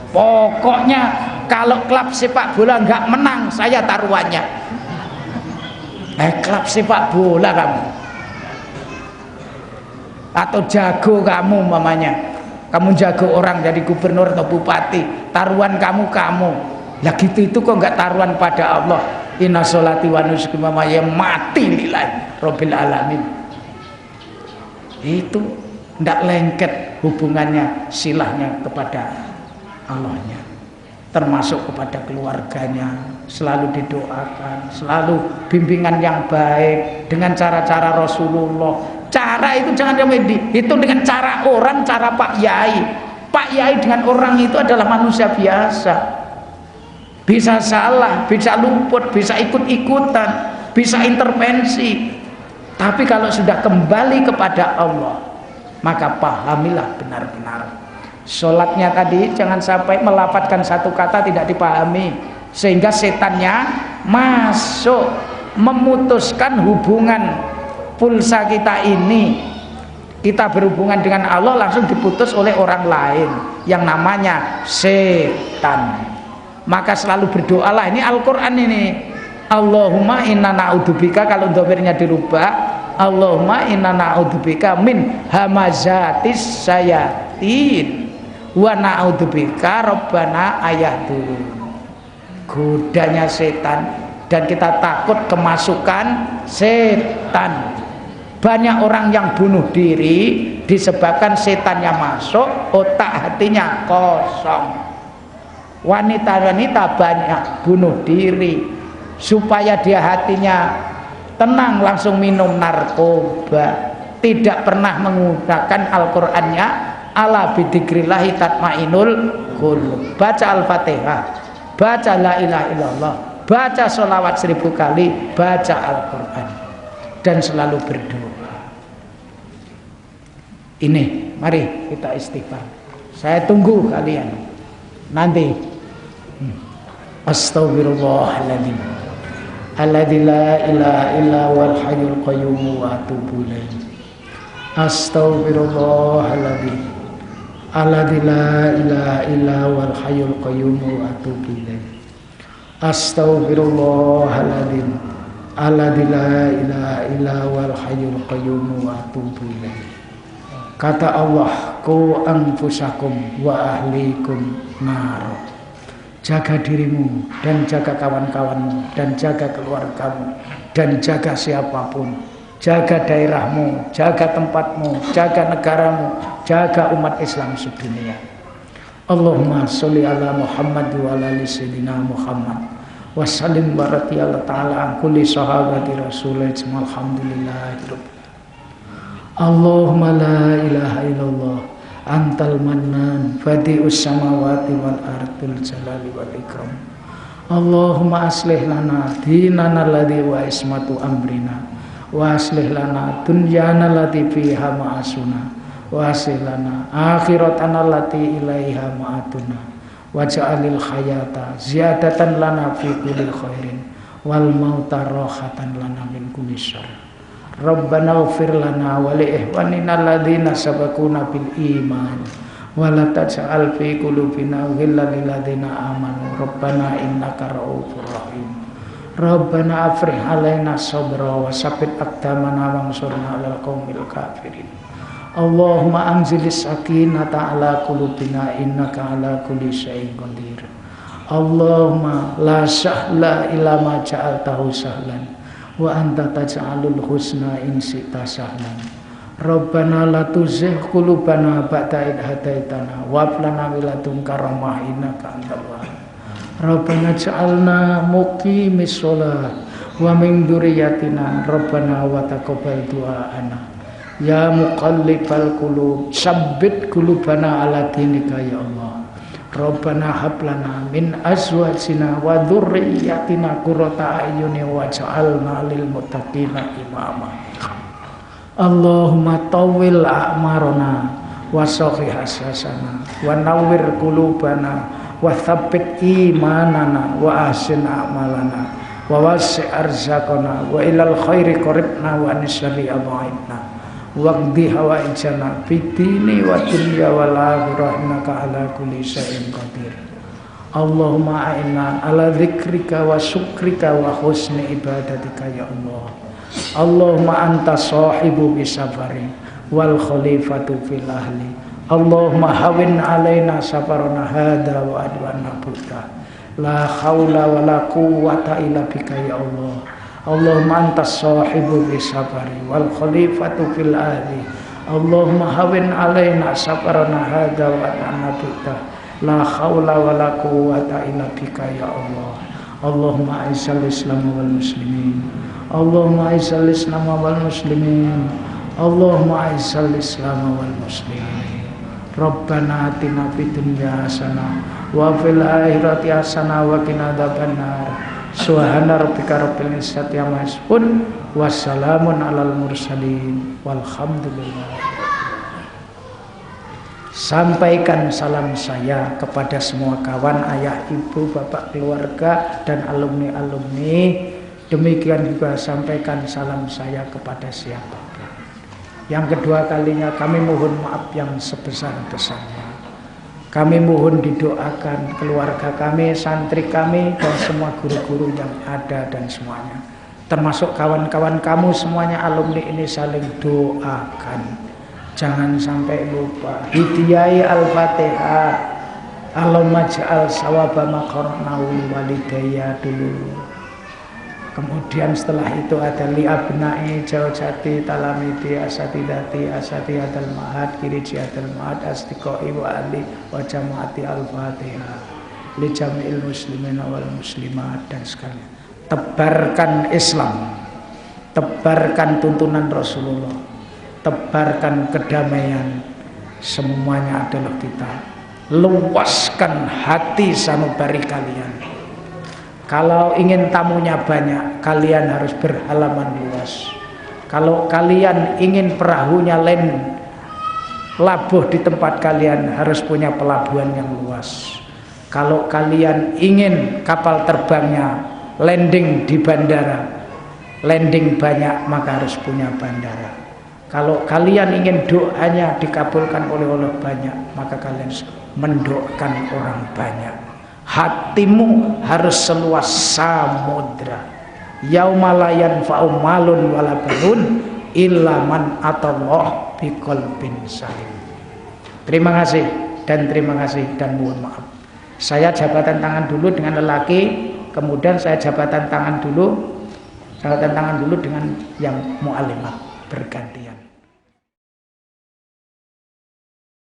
Pokoknya kalau klub sepak bola enggak menang, saya taruhannya. Klub sepak bola kamu, atau jago kamu mamanya, kamu jago orang jadi gubernur atau bupati, taruhan kamu lah gitu. Itu kok enggak taruhan pada Allah. Inna sholati wa nusuki mamanya mati lillahi rabbil alamin. Itu enggak lengket hubungannya, silahnya kepada Allahnya, termasuk kepada keluarganya, selalu didoakan, selalu bimbingan yang baik dengan cara-cara Rasulullah. Cara itu jangan dihitung dengan cara orang, cara Pak Yai. Pak Yai dengan orang itu adalah manusia biasa, bisa salah, bisa luput, bisa ikut-ikutan, bisa intervensi. Tapi kalau sudah kembali kepada Allah, maka pahamilah benar-benar. Sholatnya tadi jangan sampai melafadzkan satu kata tidak dipahami, sehingga setannya masuk, memutuskan hubungan pulsa kita ini. Kita berhubungan dengan Allah langsung diputus oleh orang lain yang namanya setan. Maka selalu berdoalah, ini Al-Quran ini. Allahumma inna na'udzubika, kalau dhamirnya dirubah, Allahumma inna na'udzubika min hamazatis sayatin wa na'udzubika rabbana ayahdurun. Godanya setan, dan kita takut kemasukan setan. Banyak orang yang bunuh diri disebabkan setannya masuk, otak hatinya kosong. Wanita-wanita banyak bunuh diri supaya dia hatinya tenang, langsung minum narkoba, tidak pernah menggunakan Al-Qur'annya, ala bidzikrillah tatmainul qulub. Baca Al-Fatihah, baca la ilaha illallah, baca sholawat 1000 kali, baca Al-Quran, dan selalu berdoa. Ini, mari kita istighfar. Saya tunggu kalian nanti. Astaghfirullahaladzim alladzi la ilaha illa wal hayyul qayyum wa atubu ilaih. Astaghfirullahaladzim alladzi la ilaha illa wal hayyul qayyum wa atubu ilaih. Astaghfirullahaladzim alladzi la ilaha illa wal hayyul qayyum wa atubu ilaih. Kata Allah, ku anfusakum wa ahlikum nar. Jaga dirimu dan jaga kawan-kawanmu dan jaga keluargamu dan jaga siapapun. Jaga daerahmu, jaga tempatmu, jaga negaramu, jaga umat Islam sedunia. Allahumma sholli ala Muhammad wa ala ali sayyidina Muhammad wa sallim barati ala ta'ala an kulli sahabati rasulillah. Alhamdulillahirabbil. Allahumma la ilaha illallah antal mannan badi'us samawati wal ardil jalali wal ikram. Allahumma aslih lana dinana alladhi wa ismatu amrina wa aslih lana dunyana allati fiha ma'asuna wa aslih lana akhiratana allati ilaiha ma'aduna waj'alil hayata ziyadatan lana fi kulli khairin wal mauta rahatan lana min kulli syarr. Rabbana ighfir lana wa li ihwanina alladzina sabaquna bil iman wa la taj'al fi qulubina ghillan lil ladzina amanu rabbana innaka ra'ufur rahim. Rabbana afrih alaina sabra wa sabbit aqdamana wansurna 'alal qaumil kafirin. Allahumma anzilis sakinata 'ala qulubina innaka 'ala kulli syai'in qadir. Allahumma la sahla illa ma ja'altahu sahlan wa anta taj'alul husna in syi'ta sahlan. Rabbana la tuzigh qulubana ba'da idh hadaitana wa hab lana min ladunka rahmah innaka antal wahhab. Rabbana ja'alna muqimis shalah wa min dzurriyyatina rabbana wa taqabbal du'aana. Ya muqallibal qulub tsabbit qulubana ala dinika ya Allah. Rabbana hab lana min azwajina wa dzurriyyatina qurrata a'yunin waj'alna lil muttaqina imama. Allahumma tawwil a'marana wa sahih hasasana wa nawwir qulubana wa tsabbit imanana wa ahsin a'malana wa wasi' arzaqana wa ilal khairi qaribna wa anisri ab'idna waqdi hawaijana fitini wa dunya wal akhirah innaka ala kulli syai'in qadir. Allahumma a'inna ala dzikrika wa syukrika wa husni ibadatika ya Allah. Allahumma anta sahibu bisafari wal khalifatu fil ahli. Allahumma hawin alaina safarana hadha wa adwana buddha. La haula wa la quwwata illa bika ya Allah. Allahumma antas sahibu bisafari wal khalifatu fil ahli. Allahumma hawin alaina safarana hadha wa adwana buddha. La haula wa la quwwata illa bika ya Allah. Allahumma a'izzal islam wal muslimin. Allahumma a'izzal islam wal muslimin. Allahumma a'izzal islam wal muslimin. Rabbana atina fid dunya hasanah wa fil akhirati hasanah wa qina adzabannar. Subhana rabbika rabbil izzati amma yasifun wassalamun alal mursalin walhamdulillah. Sampaikan salam saya kepada semua kawan, ayah, ibu, bapak, keluarga, dan alumni-alumni. Demikian juga sampaikan salam saya kepada siapapun. Yang kedua kalinya kami mohon maaf yang sebesar-besarnya. Kami mohon didoakan keluarga kami, santri kami, dan semua guru-guru yang ada dan semuanya. Termasuk kawan-kawan kamu semuanya alumni ini saling doakan. Jangan sampai lupa. Hidayai Al-Fatihah. Allahumma ja'al sawaba ma qara'nahu walidayya dulu. Kemudian setelah itu ada li abna'i jawjati talamidi asatidati asatihatal ma'ad kirijihatal ma'ad astiqai wa ali wa jama'ati al-fatihah li jami'il muslimina wal muslimat. Dan sekalian tebarkan Islam, tebarkan tuntunan Rasulullah, tebarkan kedamaian, semuanya adalah kita. Luaskan hati sanubari kalian. Kalau ingin tamunya banyak, kalian harus berhalaman luas. Kalau kalian ingin perahunya labuh di tempat kalian, harus punya pelabuhan yang luas. Kalau kalian ingin kapal terbangnya landing di bandara, landing banyak, maka harus punya bandara. Kalau kalian ingin doanya dikabulkan oleh Allah banyak, maka kalian mendoakan orang banyak. Hatimu harus seluas samudra. Yauma la yanfa'u malun wala banun illa man atallah biqalbin salim. Terima kasih dan mohon maaf. Saya jabatan tangan dulu dengan lelaki, kemudian saya jabatan tangan dulu dengan yang mu'alimah, bergantian.